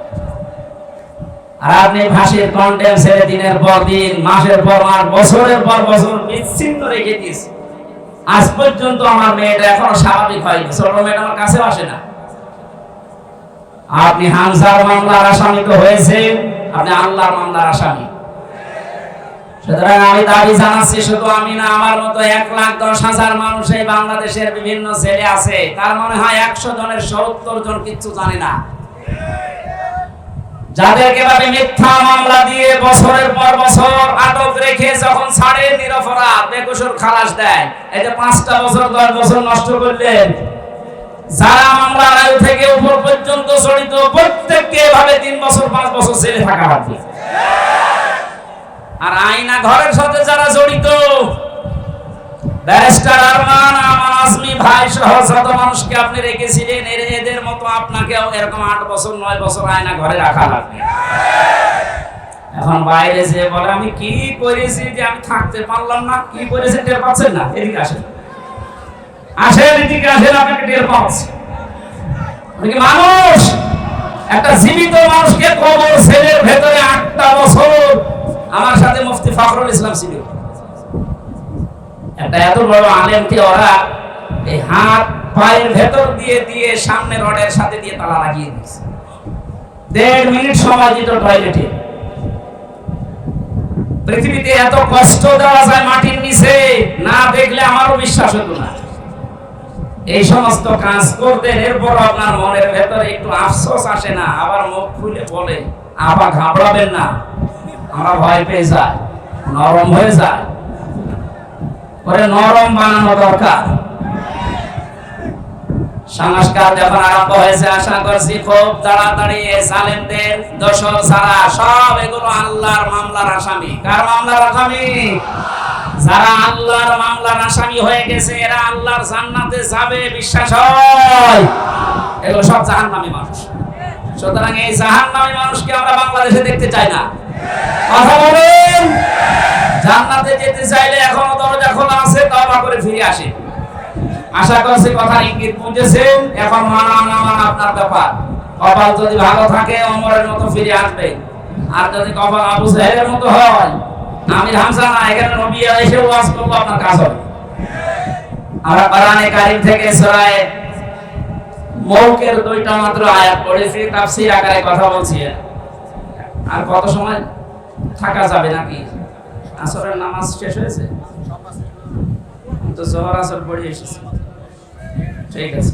আর আপনি ফাঁসির কন্ডেম ছেলে দিনের পর দিন, মাসের পর মাস, বছরের পর বছর বিচ্ছিন্ন রেখে দিয়েছে। আজ পর্যন্ত আমার মেয়েটা এখনো স্বাভাবিক হয়নি, ছোট মেয়েটা আমার কাছে আসে না। আপনি হামজার মামলার আসামি তো হয়েছে, আপনি আল্লাহর মামলার আসামি। সুতরাং আমি দাবি জানাচ্ছি, শুধু আমি না, আমার মতো 1,10,000 মানুষ এই বাংলাদেশের বিভিন্ন জেলে আছে। তার মনে হয় 100 জনের 70 জন কিচ্ছু জানে না। যাদেরকে ভাবে মিথ্যা মামলা দিয়ে বছরের পর বছর আটক রেখে যখন ছাড়ে, নিরপরাধ বেকসুর খালাস দেয়। এই যে 5টা বছর 10 বছর নষ্ট করলেন। যারা মামলার আয়ু থেকে উপর পর্যন্ত জড়িত, প্রত্যেককে এভাবে 3 বছর 5 বছর জেলে থাকা হবে। আর আয়না ঘরের সাথে যারা জড়িত, ব্যারিস্টার আরমান, আমান আজমি ভাই সহ যত মানুষকে আপনি রেখেছিলেন, এদের মতো আপনাকেও এরকম 8 বছর 9 বছর আয়না ঘরে রাখা লাগবে। এখন বাইরে যে বলে আমি কি করেছি যে আমি থাকতে পারলাম না, কি করেছে টের পাচ্ছেন না? এদিকে আসেন, আসেন, এদিকে আসেন, আপনাকে টের পাচ্ছেন। মানুষ, একটা জীবিত মানুষকে কবর সেলের ভেতরে 8টা বছর। আমার সাথে মুফতি ফখরুল ইসলাম ছিল, একটা এত বড় আলেমকে ওরা এই হাত পায়ের ভেতর দিয়ে দিয়ে সামনে রডের সাথে দিয়ে তালা লাগিয়ে দিয়েছে। 1.5 মিনিট সময় দিত টয়লেটে। পৃথিবীতে এত কষ্ট দেওয়া যায় মাটির নিচে, না দেখলে আমারও বিশ্বাস হতো না। এই সমস্ত কাজ করতেন, এরপর আপনার মনের ভেতরে একটু আফসোস আসে না? আবার মুখ খুলে বলে, আবার ঘাবড়াবেন না, আমরা ভয় পেয়ে যাই, নরম হয়ে যায়। করে নরম বানানো দরকার। সংস্কার যখন আরম্ভ হয়েছে, আশা করছি খুব তাড়াতাড়ি জালেমদের দোষর ছাড়া সব এগুলো আল্লাহর মামলার আসামি। কার মামলার আসামি? যারা আল্লাহর মামলার আসামি হয়ে গেছে, এরা আল্লাহর জান্নাতে যাবে, বিশ্বাস হয়? এগুলো সব জাহান্নামী মানুষ। সুতরাং এই জাহান্নামী মানুষকে আমরা বাংলাদেশে দেখতে চাই না। কথা বলেন। জান্নাতে যেতে চাইলে এখনো দরজা খোলা আছে, তওবা করে ফিরে আসে। আশা করছি কথার ইঙ্গিত বুঝেছেন। এখন মানা না মানা আপনার ব্যাপার। কপাল যদি ভালো থাকে ওমরের মতো ফিরে আসবে, আর যদি কপাল আবু জাহেলের মতো হয়, আমির হামজা না, এখানে নবী এসে ওয়াজ করলে আপনার কাজ হবে। আমরা কোরআনে কারীম থেকে সূরা মুলকের 2টা মাত্র আয়াত পড়েছি, তাফসীর আকারে কথা বলছি। আর কত সময় থাকা যাবে নাকি? আসরের নামাজ শেষ হয়েছে তো, জোহর আসর পড়ে এসেছে। ঠিক আছে,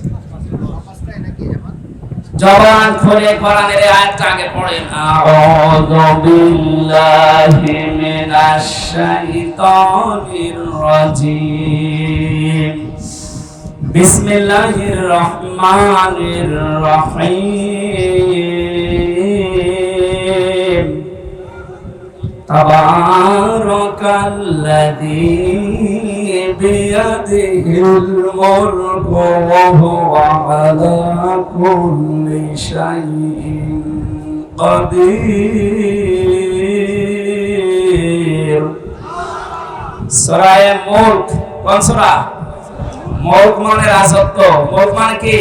জবান খুলে কোরআনের আয়াতটা আগে পড়েন। আউযু বিল্লাহি মিনাশ শাইতানির রাজীম। বিসমিল্লাহির রহমানির রহিম। তাবারাকাল্লাযী বিয়াদিহিল মুলকু ওয়া হুয়া আলা কুল্লি শাইইন কাদির। সূরা মুলক কোন সূরা? মুলক মানে রাজত্ব। মুলক মানে কি?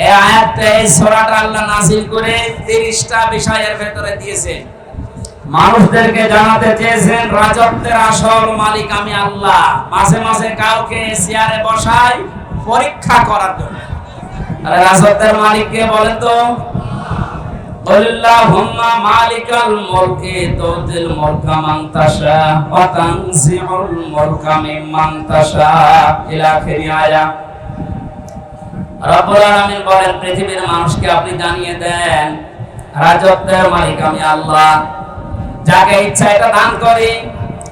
এই আয়াতটা, এই সূরাটা আল্লাহ নাযিল করে 30টা বিষয়ের ভেতরে দিয়েছেন। মানুষদেরকে জানাতে চেয়েছেন রাজত্বের আসল মালিক আমি আল্লাহ। মাঝে মাঝে কাউকে চেয়ারে বসাই পরীক্ষা করার জন্য। আরে রাজত্বের মালিক কে বলেন তো? আল্লাহুম্মা মালিকাল মুলকি তুতিল মুলকা মান তাশা ওয়া তানজিউল মুলকা মিম্মান তাশা ইলা আখিরি আয়াত। রব্বুল আলামিন বলেন, পৃথিবীর মানুষকে আপনি জানিয়ে দেন রাজত্বের মালিক আমি আল্লাহ। যাকে ইচ্ছা এটা দান করি,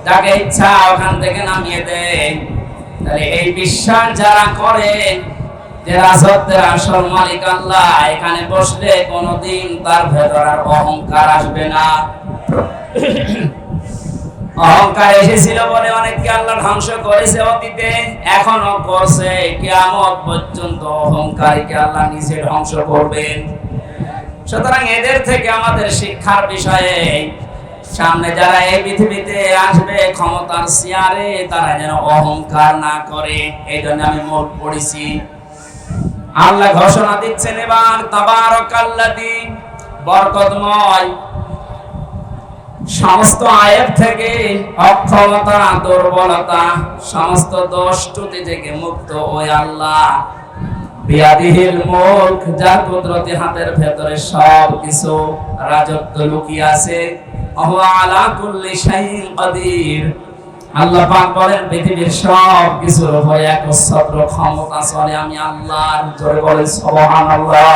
যাকে ইচ্ছা ওখান থেকে নামিয়ে দেয়। তাহলে এই বিশ্বাস যারা করে যে রাজত্বের আসল মালিক আল্লাহ, এখানে বসলে কোনোদিন তার ভেতর আর অহংকার আসবে না। অহংকার এসেছিল বলে অনেককে আল্লাহ ধ্বংস করেছে অতীতে, এখনো করছে, কিয়ামত পর্যন্ত অহংকারীকে আল্লাহ নিজে ধ্বংস করবেন। সুতরাং এদের থেকে আমাদের শিক্ষার বিষয়ে, সামনে যারা এই পৃথিবীতে আসবে ক্ষমতার চেয়ারে, তারা যেন অহংকার না করে। এই জন্য আমি মোট পড়েছি। আল্লাহ ঘোষণা দিচ্ছেন এবার, তাবারাকাল্লাযী, বরকতময়। সমস্ত আয়াত থেকে, অক্ষমতা, দুর্বলতা, সমস্ত দোষ ত্রুটি থেকে মুক্ত ওই আল্লাহ। বিয়াদিহিল মুলক, যার কুদরতি হাতের ভেতরে সব কিছু রাজত্ব লুকিয়ে আছে। ওয়া আলা কুল্লি শাইইন কাদির। আল্লাহ পাক বলেন পৃথিবীর সব কিছুর উপরে একচ্ছত্র ক্ষমতা চলে আমি আল্লাহর। জোরে বলেন সুবহানাল্লাহ।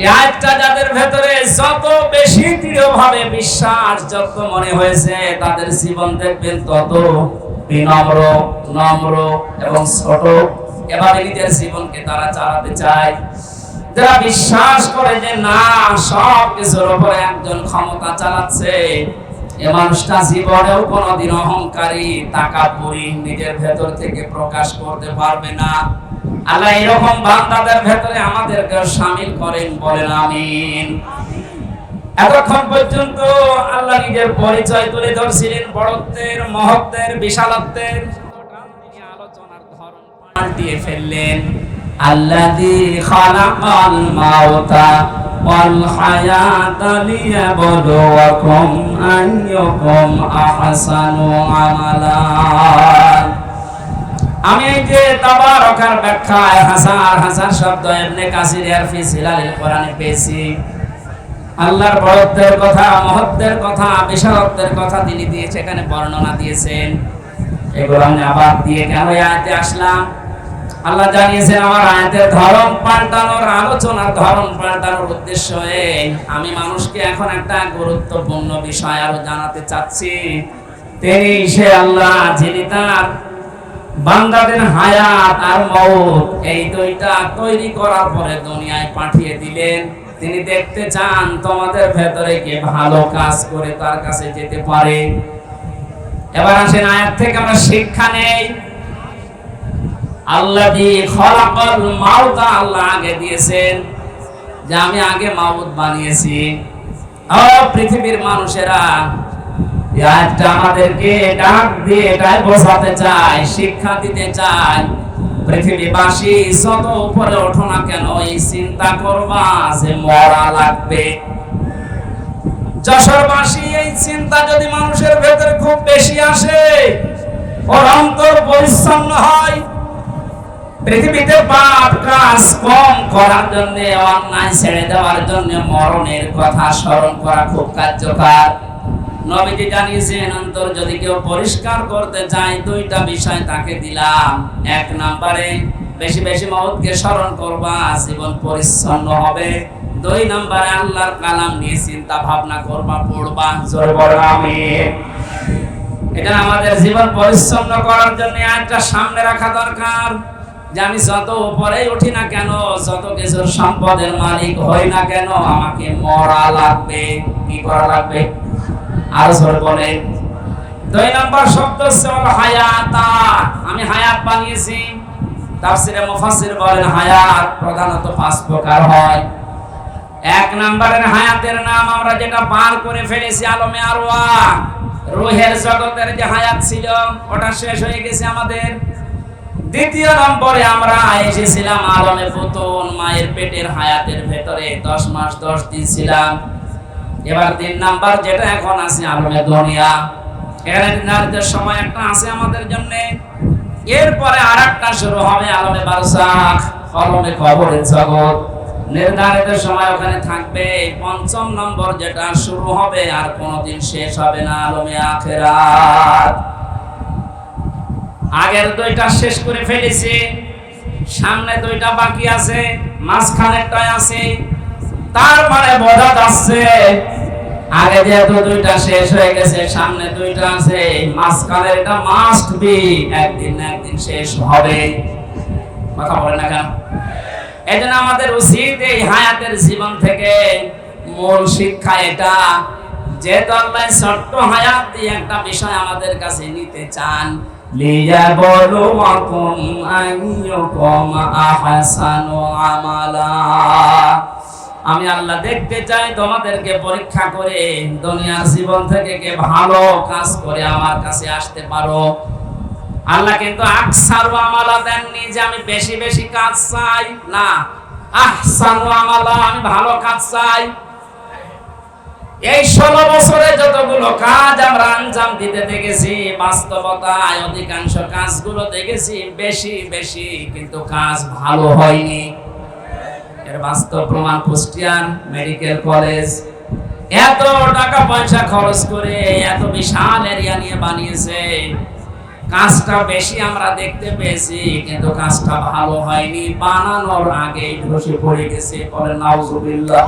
এই আয়াতটা যাদের ভেতরে যত বেশি দৃঢ়ভাবে বিশ্বাস যত মনে হয়েছে, তাদের জীবন দেখবেন তত বিনম্র, নম্র এবং ছোট। এভাবে নিজের জীবনকে তারা চালাতে চায়। যারা বিশ্বাস করে যে না, সব কিছুর উপরে একজন ক্ষমতা চালাচ্ছে, এ মানুষটা জীবনেও কোনোদিন অহংকারী, তাকাব্বুরি নিজের ভেতর থেকে প্রকাশ করতে পারবে না। আল্লাহ এরকম বান্দাদের ভেতরে আমাদেরকে শামিল করেন, বলেন আমিন। এতক্ষণ পর্যন্ত আল্লাহ নিজের পরিচয় তুলে ধরছিলেন, বড়ত্বের, মহত্বের, বিশালত্বের। আলোচনার ধরন পাল্টিয়ে ফেললেন। আল্লাযী খালাকাল মাউতা ওয়াল হায়াতা লিয়াবলুয়াকুম আইয়ুকুম আহসানু আমালা। আমি এই যে তাবারাকার ব্যাখ্যায় হাজার হাজার শব্দ ইবনে কাসির এর ফি সিলালিল কোরআনে পেয়েছি। আল্লাহর বড়ত্বের কথা, মহত্বের কথা, বিশালত্বের কথা তিনি দিয়েছে, এখানে বর্ণনা দিয়েছেন। এগুলো আমি আবার দিয়ে কেন এই আয়াতে আসলাম? আল্লাহ জানিয়েছেন আমার আয়াতের ধরন পাল্টানোর, আলোচনার ধরন পাল্টানোর উদ্দেশ্য এই, আমি মানুষকে এখন একটা গুরুত্বপূর্ণ বিষয় আরো জানাতে চাচ্ছি। তিনি সে আল্লাহ যিনি তার বান্দাদের হায়াত আর মওত এই দুইটা তৈরি করার পরে দুনিয়ায় পাঠিয়ে দিলেন। তিনি দেখতে চান তোমাদের ভেতরে কে ভালো কাজ করে তার কাছে যেতে পারে। এবার আসেন আয়াত থেকে আমরা শিক্ষা নেই। আল্লাযী খালাকাল মাউতা, আল্লাহ আগে দিয়েছেন যে আমি আগে মাউত বানিয়েছি। ও পৃথিবীর মানুষেরা, এই আয়াতটা আমাদেরকে ডাক দিয়ে এটাই বোঝাতে চায়, শিক্ষা দিতে চায়, পৃথিবীবাসী যত উপরে ওঠো না কেন, এই চিন্তা করবা যে মরা লাগবে। যশোরবাসী, এই চিন্তা যদি মানুষের ভেতরে খুব বেশি আসে, ওর অন্তর পরিচ্ছন্ন হয়, পৃথিবীতে পাপ কাজ কম করার জন্য, অন্যায় ছেড়ে দেওয়ার জন্য মরণের কথা স্মরণ করা খুব কার্যকর। নবীজি জানিয়েছেন অন্তর যদি কেউ পরিষ্কার করতে চায়, দুইটা বিষয় তাকে দিলাম। এক নম্বরে বেশি বেশি মওতকে স্মরণ করবা, জীবন পরিচ্ছন্ন হবে। দুই নম্বরে আল্লাহর কালাম নিয়ে চিন্তা ভাবনা করবা, পড়বা। জোরে বলেন আমিন। এটা আমাদের জীবন পরিচ্ছন্ন করার জন্য একটা সামনে রাখা দরকার যে আমি যত উপরে উঠি না কেন, যত কিছুর সম্পদের মালিক হই না কেন, আমাকে মরা লাগবে। কি করা লাগবে? আর জোরে বলেন। দুই নম্বর শব্দ হলো হায়াতা, আমি হায়াত বানিয়েছি। তাফসীরে মুফাসসির বলেন হায়াত প্রধানত 5 প্রকার হয়। এক নম্বরের হায়াতের নাম আমরা যেটা পার করে ফেলেছি আলমে আরওয়াহ, রূহের জগতের যে হায়াত ছিল ওটা শেষ হয়ে গেছে আমাদের। দ্বিতীয় নম্বরে আমরা এসেছিলাম আলমে ফুতুন, মায়ের পেটের হায়াতের ভেতরে 10 মাস 10 দিন ছিলাম। এবার 3 নাম্বার যেটা এখন আছে আলমে দুনিয়া, এখানে নির্ধারিত সময় একটা আছে আমাদের জন্য। এরপরে আরেকটা শুরু হবে আলমে বারজাখ, আলমে কবরের জগৎ, নির্ধারিত সময় ওখানে থাকবে। 5ম নম্বর যেটা শুরু হবে আর কোনোদিন শেষ হবে না, আলমে আখিরাত। আগের 2টা শেষ করে ফেলেছি, সামনে 2টা বাকি আছে, মাঝখানেরটা আছে। তার মানে বোঝা যাচ্ছে আগে যেহেতু 2টা শেষ হয়ে গেছে, সামনে 2টা আছে, মাঝখানের এটা মাস্ট বি একদিন না একদিন শেষ হবে। কথা বলে না কেন? এজন্য আমাদের উচিত এই হায়াতের জীবন থেকে মূল শিক্ষা এটা, যে আল্লাহ ছোট্ট হায়াত দিয়ে একটা বিষয় আমাদের কাছে নিতে চান, লিয়াবলুয়াকুম আইয়ুকুম আহসানু আমালা। আমি আল্লাহ দেখতে চাই তোমাদেরকে পরীক্ষা করে দুনিয়ার জীবন থেকে কে ভালো কাজ করে আমার কাছে আসতে পারো। আল্লাহ কিন্তু আকসারু আমালা দেননি যে আমি বেশি বেশি কাজ চাই, না, আহসানু আমালা, আমি ভালো কাজ চাই। এই 16 বছরে যতগুলো কাজ আমরা আঞ্জাম দিতে দেখেছি, বাস্তবতায় অধিকাংশ কাজগুলো দেখেছি বেশি বেশি, কিন্তু কাজ ভালো হয়নি। এর বাস্তব প্রমাণ কুষ্টিয়ান মেডিকেল কলেজ এত টাকা পয়সা খরচ করে এত বিশাল এরিয়া নিয়ে বানিয়েছে, কাজটা বেশি আমরা দেখতে পেয়েছি, কিন্তু কাজটা ভালো হয়নি। বানানোর আগেই ধসে পড়ে গেছে। বলেন নাউজুবিল্লাহ।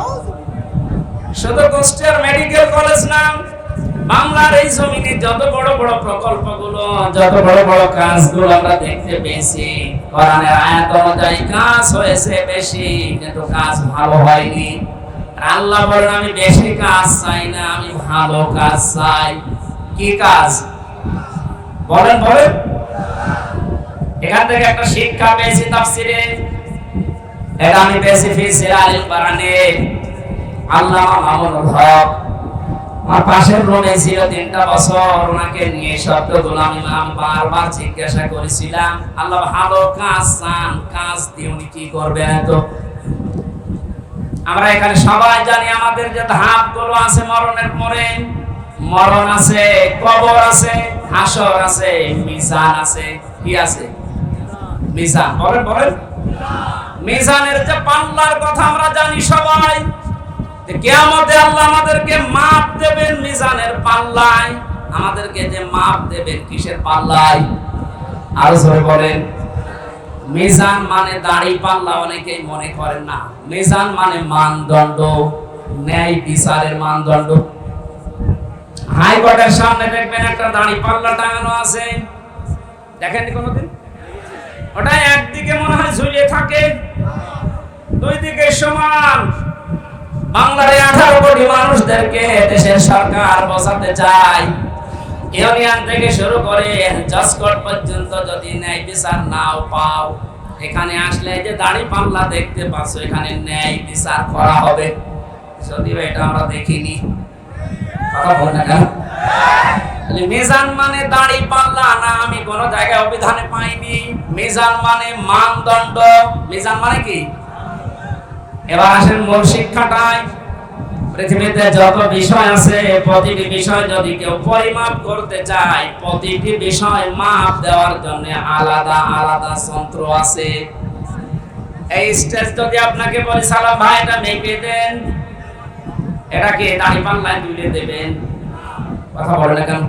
শুধু কুষ্টিয়ার মেডিকেল কলেজ না, বাংলার এই জমিনে যত বড় বড় প্রকল্পগুলো, যত বড় বড় কাজগুলো আমরা দেখতে পেয়েছি, কোরআনের আয়াত অনুযায়ী কাজ হয়েছে বেশি, কিন্তু কাজ ভালো হয়নি। আল্লাহ বলেন আমি বেশি কাজ চাই না, আমি ভালো কাজ চাই। কি কাজ বলেন? বলেন। এখান থেকে একটা শিক্ষা পেয়েছি তাফসিরে, এটা আমি পেয়েছি ফি সিরারিল বারানে। আল্লামা মামুনুল হক আমার পাশের রুমে ছিল 3টা বছর, ওনাকে নিয়ে শব্দগুলো আমি বারবার জিজ্ঞাসা করেছিলাম, আল্লাহ ভালো কাজ চান, কাজ দিয়ে উনি কি করবেন? এত আমরা এখানে সবাই জানি আমাদের যে ধাপগুলো আছে, মরণের পরে মরণ আছে, কবর আছে, হাসর আছে, মিজান আছে। কি আছে? মিজান। বলেন বলেন। মিজানের যে পাল্লার কথা আমরা জানি সবাই, কিয়ামতে আল্লাহ আমাদেরকে মাপ দেবেন মিজানের পাল্লায়। আমাদেরকে যে মাপ দেবেন কিসের পাল্লায়? আরো জোরে বলেন। মিজান মানে দাড়ি পাল্লা অনেকেই মনে করেন না, মিজান মানে মানদণ্ড, ন্যায় বিচারের মানদণ্ড। হাইকোর্টের সামনে দেখবেন একটা দাড়ি পাল্লা টাঙানো আছে, দেখেননি কোনোদিন? ওটা একদিকে মনে হয় ঝুলিয়ে থাকে, দুই দিকে সমান। বাংলার 18 কোটি মানুষদেরকে দেশের সরকার বোঝাতে চায়, ইউনিয়ন থেকে শুরু করে জজ কোর্ট পর্যন্ত যদি ন্যায় বিচার নাও পাও, এখানে আসলে যে দাড়ি পাল্লা দেখতে পাচ্ছ, এখানে ন্যায় বিচার করা হবে। যদিও এটা আমরা দেখিনি। কথা বল না কেন? মিজান মানে দাড়ি পাল্লা না, আমি কোন জায়গায় অভিধানে পাইনি। মিজান মানে মানদণ্ড। মিজান মানে কি? এবার আসেন মূল শিক্ষাটাই। পৃথিবীতে যত বিষয় আছে, প্রতিটি বিষয় যদি কেউ পরিমাপ করতে চায়, প্রতিটি বিষয় মাপ দেওয়ার জন্য আলাদা আলাদা যন্ত্র আছে। এই স্টেজ যদি আপনাকে বলি সালাম ভাই এটা মেপে দেন, এটাকে দাড়ি পাল্লায় তুলে দেবেন, কথা বলে না কেন?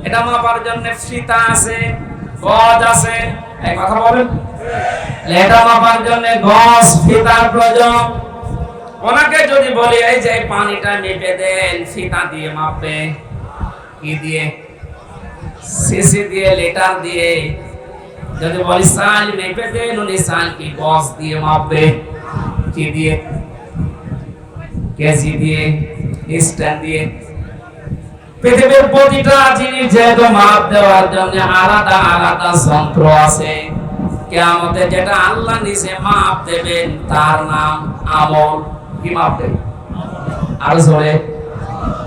এটা মাপার জন্য ফিতা আছে, গজ আছে, এই কথা বলেন। এটা মাপার জন্য গজ, ফিতার প্রয়োজন। ওনাকে যদি বলি এই যে পানিটা মেপে দেন, ফিতা দিয়ে মাপবে। কি দিয়ে? সিসি দিয়ে, লিটার দিয়ে। যদি বলি সাল মেপে দেন, উনি সাল কি গজ দিয়ে মাপবে। কি দিয়ে? কেজি দিয়ে, স্ট্যান্ড দিয়ে। পৃথিবীর প্রতিটা জিনিস যেহেতু মাপ দেওয়ার জন্য আলাদা আলাদা যন্ত্র আছে, কিয়ামতে যেটা আল্লাহ নিজে মাপ দেবেন তার নাম আমল। কি মাপ দেবেন? আর জোরে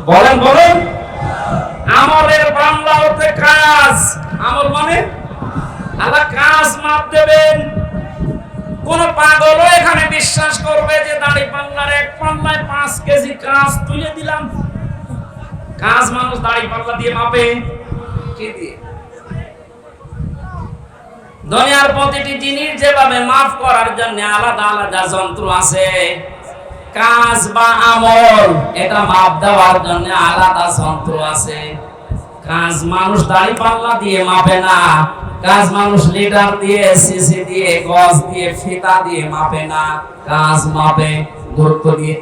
বলেন বলেন। আমলের বাংলা হতে কাজ। আমল মানে আল্লাহ কাজ মাপ দেবেন। কোন পাগলও এখানে বিশ্বাস করবে যে দাড়ি পাল্লার এক পাল্লায় 5 কেজি কাজ তুলে দিলাম? কাজ মানুষ দাড়ি পাল্লা দিয়ে মাপে? কি দিয়ে? দুনিয়ার প্রতিটি জিনিস যেভাবে মাপ করার জন্য আলাদা আলাদা যন্ত্র আছে, কাজ বা আমল এটা মাপ দেওয়ার জন্য আলাদা যন্ত্র আছে। কাজ মানুষ দাড়ি পাল্লা দিয়ে মাপে না, কাজ মানুষ লিটার দিয়ে, সিসি দিয়ে, গজ দিয়ে, ফিতা দিয়ে মাপে না। কাজ মাপে গুরুত্ব দিয়ে।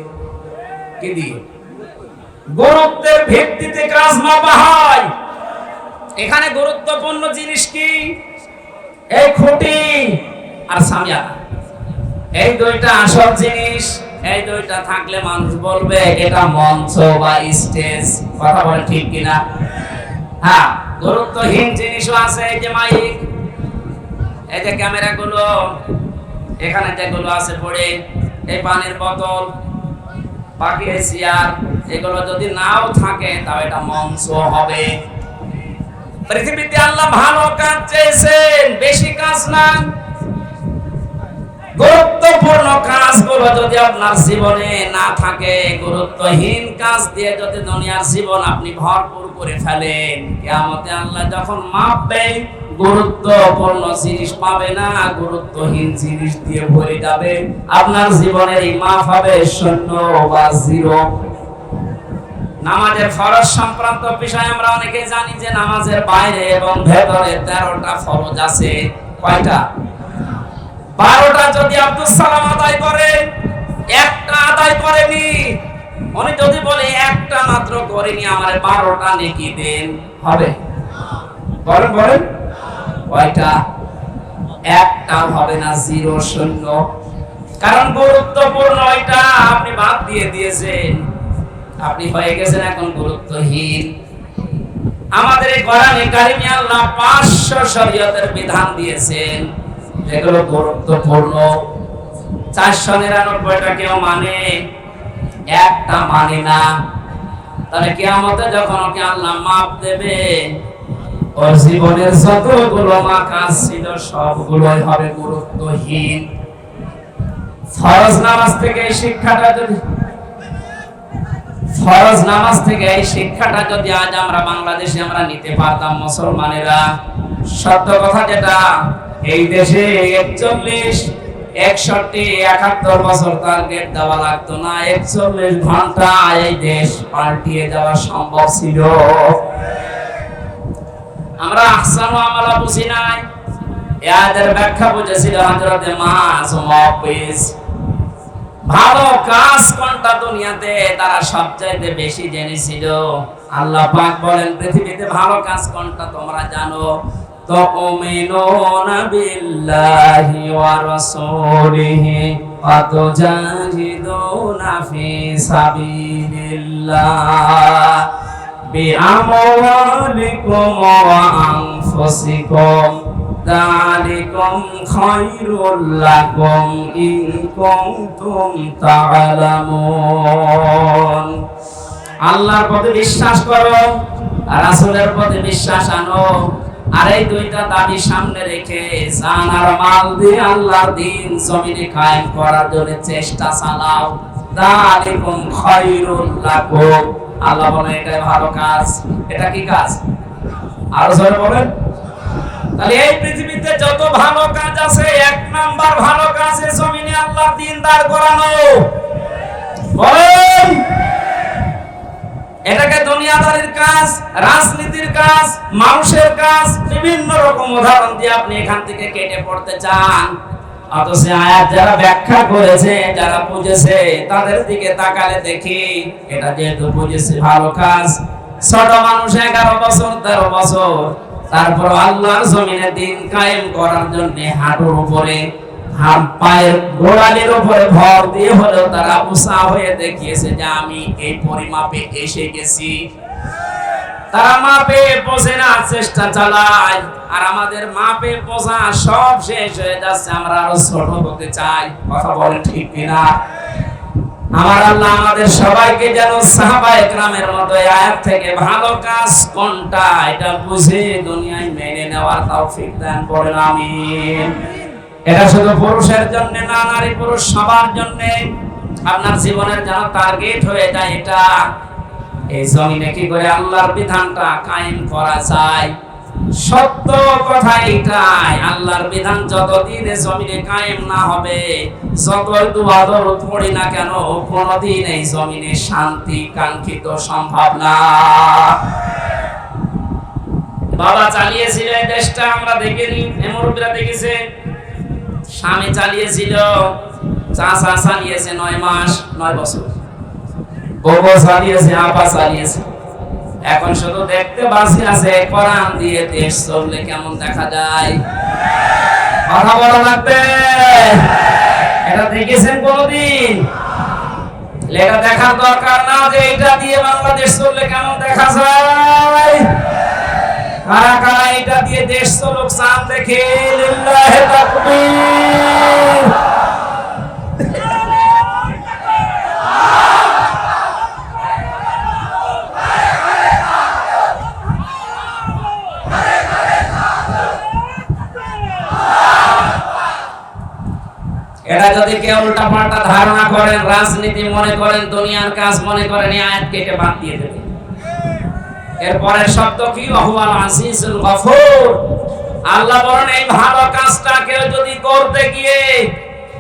কি দিয়ে? গুরুত্বের ভিত্তিতে কাজ মাপা হয়। এখানে গুরুত্বপূর্ণ জিনিস কি? এই খুঁটি, আর সামিয়ানা, এই দুইটা আসল জিনিস। এই দুইটা থাকলে মানুষ বলবে এটা মঞ্চ বা স্টেজ। কথা বলে ঠিক কিনা? হ্যাঁ, গুরুত্বহীন জিনিসও আছে। এই যে মাইক, এই যে ক্যামেরা গুলো, এখানে যেগুলো আছে পড়ে, এই পানির বোতল, বাকি এই চেয়ার, এগুলো যদি নাও থাকে তাও এটা মঞ্চ হবে। পৃথিবীতে আল্লাহ ভালো কাজ চেয়েছেন, বেশি কাজ না। গুরুত্বপূর্ণ কাজগুলো যদি আপনার জীবনে না থাকে, গুরুত্বহীন কাজ দিয়ে যদি দুনিয়ার জীবন আপনি ভরপুর করে ফেলেন, কিয়ামতে আল্লাহ যখন মাপবে, গুরুত্বপূর্ণ জিনিস পাবে না, গুরুত্বহীন জিনিস দিয়ে ভরে যাবে। আপনার জীবনের এই মাপ হবে শূন্য বা জিরো। নামাজের ফরজ সংক্রান্ত বিষয় আমরা অনেকে জানি যে নামাজের বাইরে এবং ভেতরে 13টা ফরজ আছে। কয়টা? 12টা। যদি আব্দুল সালাম আদায় করে, একটা আদায় করেনি, উনি যদি বলে একটা মাত্র করেনি, আমার 12টা নেকি দেন, হবে? বলেন বলেন, কয়টা? একটাও হবে না, জিরো, শূন্য। কারণ গুরুত্বপূর্ণ এটা আপনি বাদ দিয়ে দিয়েছেন, আপনি হয়ে গেছেন এখন গুরুত্বহীন। আমাদের এই কোরআনে কারিমে আল্লাহ 500 শরীয়তের বিধান দিয়েছেন, যেগুলো গুরুত্বপূর্ণ। 499টা কেউ মানে, একটা মানে না। তাহলে কিয়ামতে যখন ওকে আল্লাহ মাপ দেবে, ওর জীবনের যতগুলো কাজ ছিল সবগুলোই হবে গুরুত্বহীন। ফরজ নামাজ থেকে এই শিক্ষাটা যদি আজ আমরা বাংলাদেশে আমরা নিতে পারতাম মুসলমানেরা, সত্য কথা যেটা, এই দেশে 41, 61, 71 বছর টার্গেট দেওয়া লাগতো না। 41 ঘন্টা এই দেশ পাল্টিয়ে যাওয়া সম্ভব ছিল। আমরা আহসান আমলা বুঝি নাই, এদের ব্যাখ্যা বুঝেছিল হযরতে মাসুম হাফেজ। ভালো কাজ কোনটা দুনিয়াতে তারা সবচাইতে বেশি জেনেছিল। আল্লাহ পাক বলেন পৃথিবীতে ভালো কাজ কোনটা তোমরা জানো? তুমিনুনা বিল্লাহি ওয়া রাসূলিহি ওয়া তুজাহিদুনা ফি সাবিলিল্লাহ বিআমওয়ালিকুম ওয়া আনফুসিকুম যালিকুম খায়রুল লাকুম ইন কুনতুম তা'লামুন। আল্লাহর প্রতি বিশ্বাস করো, রাসূলের প্রতি বিশ্বাস আনো, আর এই দুইটা দাবি সামনে রেখে জান আর মাল দিয়ে আল্লাহর দ্বীন জমিনে কায়েম করার জন্য চেষ্টা চালাও। যালিকুম খায়রুল লাকুম। আল্লাহ বলে এটাই ভালো কাজ। এটা কি কাজ? আরো জোরে বলেন। তাহলে এই পৃথিবীতে যত ভালো কাজ আছে, 1 নাম্বার ভালো কাজ এই জমিনে আল্লাহর দ্বীন দাঁড় করানো। বলেন, এটাকে দুনিয়াদারির কাজ, রাজনীতির কাজ, মানুষের কাজ, বিভিন্ন রকম উদাহরণ দিয়ে আপনি এখান থেকে কেটে পড়তে চান। অথচ আয়াত যারা ব্যাখ্যা করেছে, যারা বুঝেছে, তাদের দিকে তাকালে দেখি এটা যেহেতু বুঝেছে ভালো কাজ, ছোট মানুষ 11 বছর 13 বছর, তারপর আল্লাহর জমিনে দ্বীন কায়েম করার জন্য হাঁটুর উপরে, পায়ের গোড়ালির উপরে ভর দিয়ে হলেও তারা উৎসাহ হয়ে দেখিয়েছে যে আমি এই পরিমাপে এসে গেছি। তারা মাপে পৌঁছানোর চেষ্টা চালায়, আর আমাদের মাপে পৌঁছা সব শেষ হয়ে যাচ্ছে, আমরা আরো ছোট হতে চাই। কথা বলেন ঠিক কিনা? আমার আল্লাহ আমাদের সবাইকে যেন সাহাবায়ে কেরামের মতো আয়াত থেকে ভালো কাজ কোনটা এটা বুঝে দুনিয়ায় মেনে নেওয়ার তৌফিক দান করেন, আমিন। এটা শুধু পুরুষের জন্য না, নারী পুরুষ সবার জন্য আপনার জীবনের যেন টার্গেট হয়ে যায় এটা। এই জমিনে কি করে আল্লাহর বিধানটা কায়েম করা যায়? সত্য কথা এটাই, আল্লাহর বিধান যতদিন এই জমিনে কায়েম না হবে, যতই দোয়া দরুদ পড়ি না কেন, কোনদিন এই জমিনে শান্তি কাঙ্ক্ষিত সম্ভব না। বাবা চালিয়েছিল এই দেশটা, আমরা দেখিনি, মুরব্বিরা দেখেছে। স্বামী চালিয়েছিল, চাচা চালিয়েছে 9 মাস 9 বছর, বউ চালিয়েছে, আপা চালিয়েছে। এখন শুধু দেখতে বাকি আছে কোরআন দিয়ে দেশ চললে কেমন দেখা যায়। কথা বলা লাগবে। এটা দেখেছেন কোনদিন? এটা দেখার দরকার না যে এটা দিয়ে বাংলাদেশ চললে কেমন দেখা যায়। কারা কারা এটা দিয়ে দেশ চলুক চান দেখে লিল্লাহি তাকবীর। এটা যদি কেউ উল্টাপাল্টা ধারণা করেন, রাজনীতি মনে করেন, দুনিয়ার কাজ মনে করেন, এই আয়াত কেটে বাদ দিয়ে দেবে। এরপরে শব্দ কি? ওয়াহুয়াল আজিজুল গফুর। আল্লাহ বলেন এই ভালো কাজটা কেউ যদি করতে গিয়ে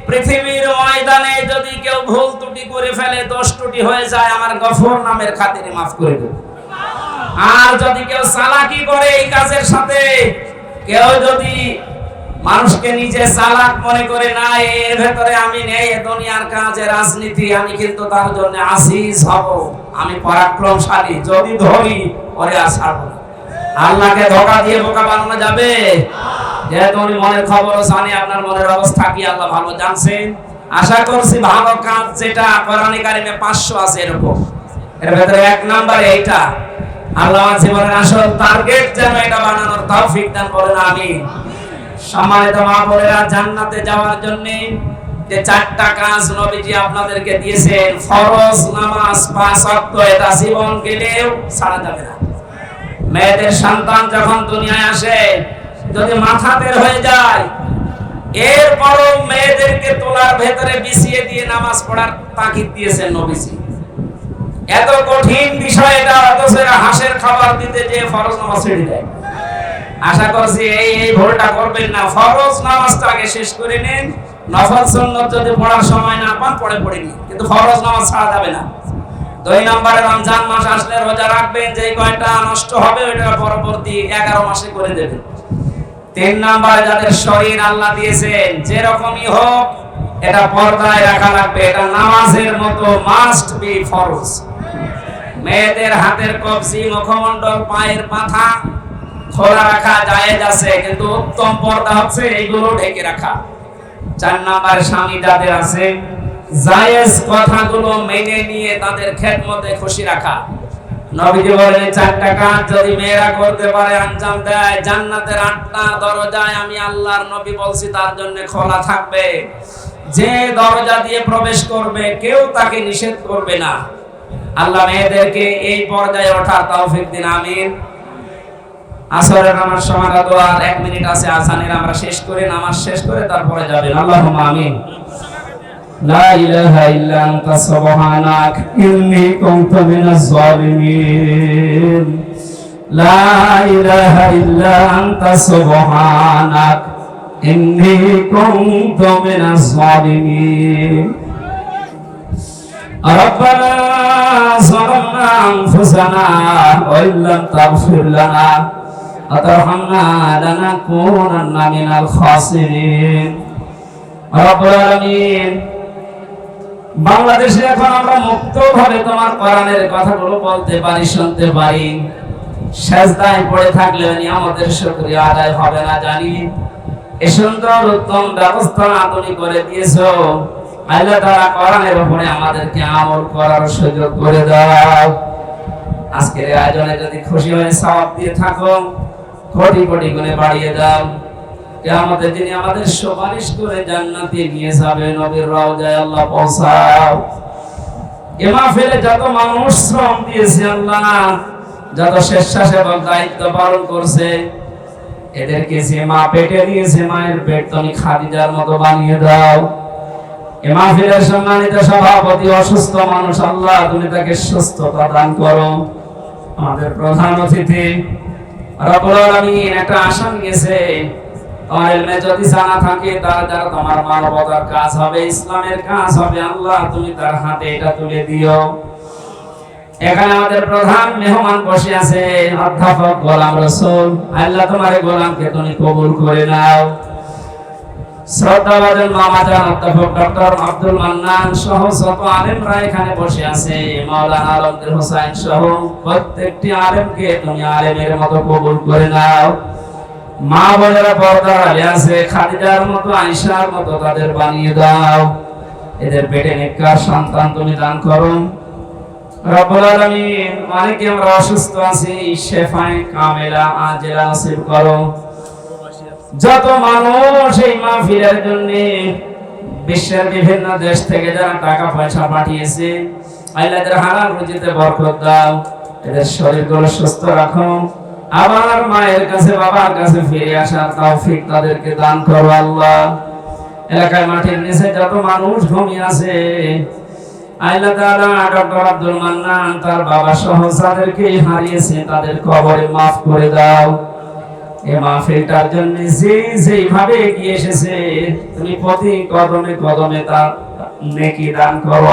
পৃথিবীর ময়দানে যদি কেউ ভুল ত্রুটি করে ফেলে, দোষ ত্রুটি হয়ে যায়, আমার গফুর নামের খাতিরে মাফ করে দেব। আর যদি কেউ চালাকি করে এই কাজের সাথে, কেউ যদি মানুষকে নিজে চালাক মনে করে, না এর ভেতরে আমি নেই, দুনিয়ার কাজে রাজনীতি, আমি কিন্তু তার জন্য আজিজ হব, আমি পরাক্রমশালী, যদি ধরি ওরে আর ছাড়ব না। আল্লাহকে ধোঁকা দিয়ে বোকা বানানো যাবে? যেহেতু উনি মনের খবরও জানে, আপনার মনের অবস্থা কি আল্লাহ ভালো জানছেন। আশা করছি ভালো কাজ যেটা কোরআনে কারিমে 500 আছে এরকম, এর ভেতরে 1 নম্বরে এইটা। আল্লাহ জীবনের আসল টার্গেট যেন এটা বানানোর তৌফিক দান করেন, আমিন। সম্মানিত মা বোনেরা, জান্নাতে যাওয়ার জন্য যে 4টা কাজ নবীজি আপনাদেরকে দিয়েছেন, ফরজ নামাজ 5 ওয়াক্ত, এটা জীবন গেলেও ছাড়া যাবে না। মেয়েদের সন্তান যখন দুনিয়ায় আসে, যদি মাথা বের হয়ে যায়, এরপরও মেয়েদেরকে তোলার ভেতরে বিছিয়ে দিয়ে নামাজ পড়ার তাকিদ দিয়েছেন নবীজি। এত কঠিন বিষয় এটা, অথচ হাঁসের খাবার দিতে যে ফরজ নামাজ ছেড়ে দেয়। আশা করছি এই ভুলটা করবেন না। ফরজ নামাজটা আগে শেষ করে নিন, নফল সুন্নাত যদি পড়ার সময় না পান পড়ে নিন, কিন্তু ফরজ নামাজ ছাড়া যাবে না। 2 নম্বরে রমজান মাস আসলে রোজা রাখবেন, যে কয়টা নষ্ট হবে ওইটা পরবর্তী 11 মাসে করে দেবেন। 3 নম্বরে যাদের শরীর আল্লাহ দিয়েছেন যেরকমই হোক, এটা পর্দায় রাখা লাগবে, এটা নামাজের মতো মাস্ট বি ফরজ। মেয়েদের হাতের কবজি, মুখমণ্ডল, পায়ের পাথা খোলা রাখা জায়েজ আছে, কিন্তু উত্তম পর্দা হচ্ছে এইগুলো ঢেকে রাখা। 4 নম্বরে স্বামী যাদের আছে, জায়েজ কথাগুলো মেনে নিয়ে তাদের খেদমতে খুশি রাখা। নবীজি বলেন 4টা কাজ যদি মেয়েরা করতে পারে, আঞ্জাম দেয়, জান্নাতের 8টা দরজায় আমি আল্লাহর নবী বলছি তার জন্য খোলা থাকবে। যে দরজা দিয়ে প্রবেশ করবে কেউ তাকে নিষেধ করবে না। আল্লাহ মেয়েদেরকে এই পর্যায়ে ওঠার তৌফিক দিন, আমিন। আসরের নামাজ সময় দোয়া 1 মিনিট আছে, আজানের আমরা শেষ করে নামাজ শেষ করে তারপরে যাবেন। আল্লাহুম্মা আমিন। লা ইলাহা ইল্লা আনতা সুবহানাক ইন্নী কুনতু মিনাজ জালিমিন। লা ইলাহা ইল্লা আনতা সুবহানাক ইন্নী কুনতু মিনাজ জালিমিন। ربنا ظلمنا أنفسنا وإن لم تغفر لنا وترحمنا لنكونن من الخاسرين رب العالمين। বাংলাদেশে এখন আমরা মুক্তভাবে তোমার কোরআনের কথাগুলো বলতে পারি, শুনতে পারি। সেজদায় পড়ে থাকলে আমাদের শুকরিয়া আদায় হবে না জানি। এই সুন্দর উত্তম ব্যবস্থা তুমি করে দিয়েছো। আল্লাহ তাআলা কোরআনের উপরে আমাদেরকে আমল করার সুযোগ করে দাও। আজকের আয়োজনে যদি খুশি হয়ে সওয়াব দিয়ে থাকো, কোটি কোটি গুণে বাড়িয়ে দাও। কিয়ামতের দিনে আমাদের সুপারিশ করে জান্নাতে নিয়ে যাবে, নবীর রওজায় আল্লাহ পৌঁছাও। এ মাহফিলে যত মানুষ শ্রম দিয়েছে আল্লাহ, যত স্বেচ্ছাসেবক দায়িত্ব পালন করছে, এদেরকে যে মা পেটে দিয়েছে, মায়ের পেট তুমি খাদিজার মতো বানিয়ে দাও। এ মাহফিলের সম্মানিত সভাপতি অসুস্থ মানুষ, আল্লাহ তুমি তাকে সুস্থতা দান করো। আমাদের প্রধান অতিথি রব্বুল আলামিন একটা আশা নিয়েছে, তোমার ইলমে যদি জানা থাকে তার দ্বারা তোমার মানবতার কাজ হবে, ইসলামের কাজ হবে। আল্লাহ তুমি তার হাতে এটা তুলে দিও। এখানে আমাদের প্রধান মেহমান বসে আছে অধ্যাপক গোলাম রসুল, আল্লাহ তোমার গোলামকে তুমি কবুল করে নাও। শ্রদ্ধাভাজন মামাজান অধ্যাপক ডক্টর আব্দুল মান্নান সহ যত আলেমরা এখানে বসে আছে, মাওলানা আলমগীর হোসেন সহ প্রত্যেকটি আলেমকে তুমি আলেমের মতো কবুল করে নাও। মা বোনেরা পর্দার আড়ালে আছে, খাদিজার মতো আয়েশার মতো তাদের বানিয়ে দাও। এদের পেটে নেককার সন্তান তুমি দান করো রব্বুল আলামিন। অনেকে আমরা অসুস্থ আছি, শেফায়ে কামেলা আজেলা নসিব করো। যত মানুষ এই মাহফিলের জন্য বিশ্বের বিভিন্ন দেশ থেকে যারা টাকা পয়সা পাঠিয়েছে, আল্লাহ এদের হালাল রুজিতে বরকত দাও, এদের শরীরগুলো সুস্থ রাখো। আবার মায়ের কাছে বাবার কাছে ফিরে আসার তৌফিক তাদেরকে দান করো আল্লাহ। এলাকায় মাটির নিচে যত মানুষ ঘুমিয়ে আছে, আল্লাহ তাআলা ডক্টর আব্দুল মান্নান তার বাবা সহ যাদেরকে হারিয়েছে তাদের কবরে মাফ করে দাও। এই মাহফিলটার জন্য যেইভাবে এগিয়ে এসেছে তুমি প্রতি কদমে কদমে তার নেকি দান করো।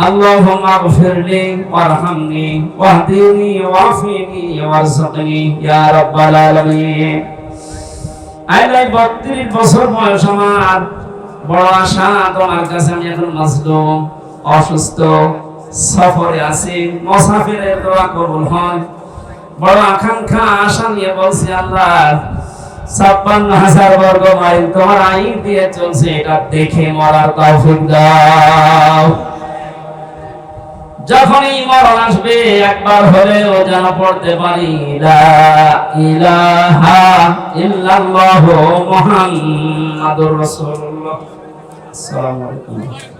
আল্লাহুম্মা গফিরলি ওয়ারহামনি ওয়াহদিনি ওয়াফিনি ওয়ারযুকনি ইয়া রাব্বাল আলামিন। আল্লাহ 32 বছর বয়স আমার, বড় আশা তোমার কাছে, আমি এখন মাজলুম, অসুস্থ, সফরে আছি, মুসাফিরের দোয়া কবুল হয়। বড় আকাঙ্ক্ষা আশা নিয়ে বলছি আল্লাহ 56,000 বর্গ মাইল তোমার আইন দিয়ে চলছে, এটা দেখে মরার তৌফিক দাও। যখনই মরণ আসবে একবার হলেও যেন পড়তে পারি লা ইলাহা ইল্লাল্লাহু মুহাম্মাদুর রাসূলুল্লাহ। আসসালামু আলাইকুম।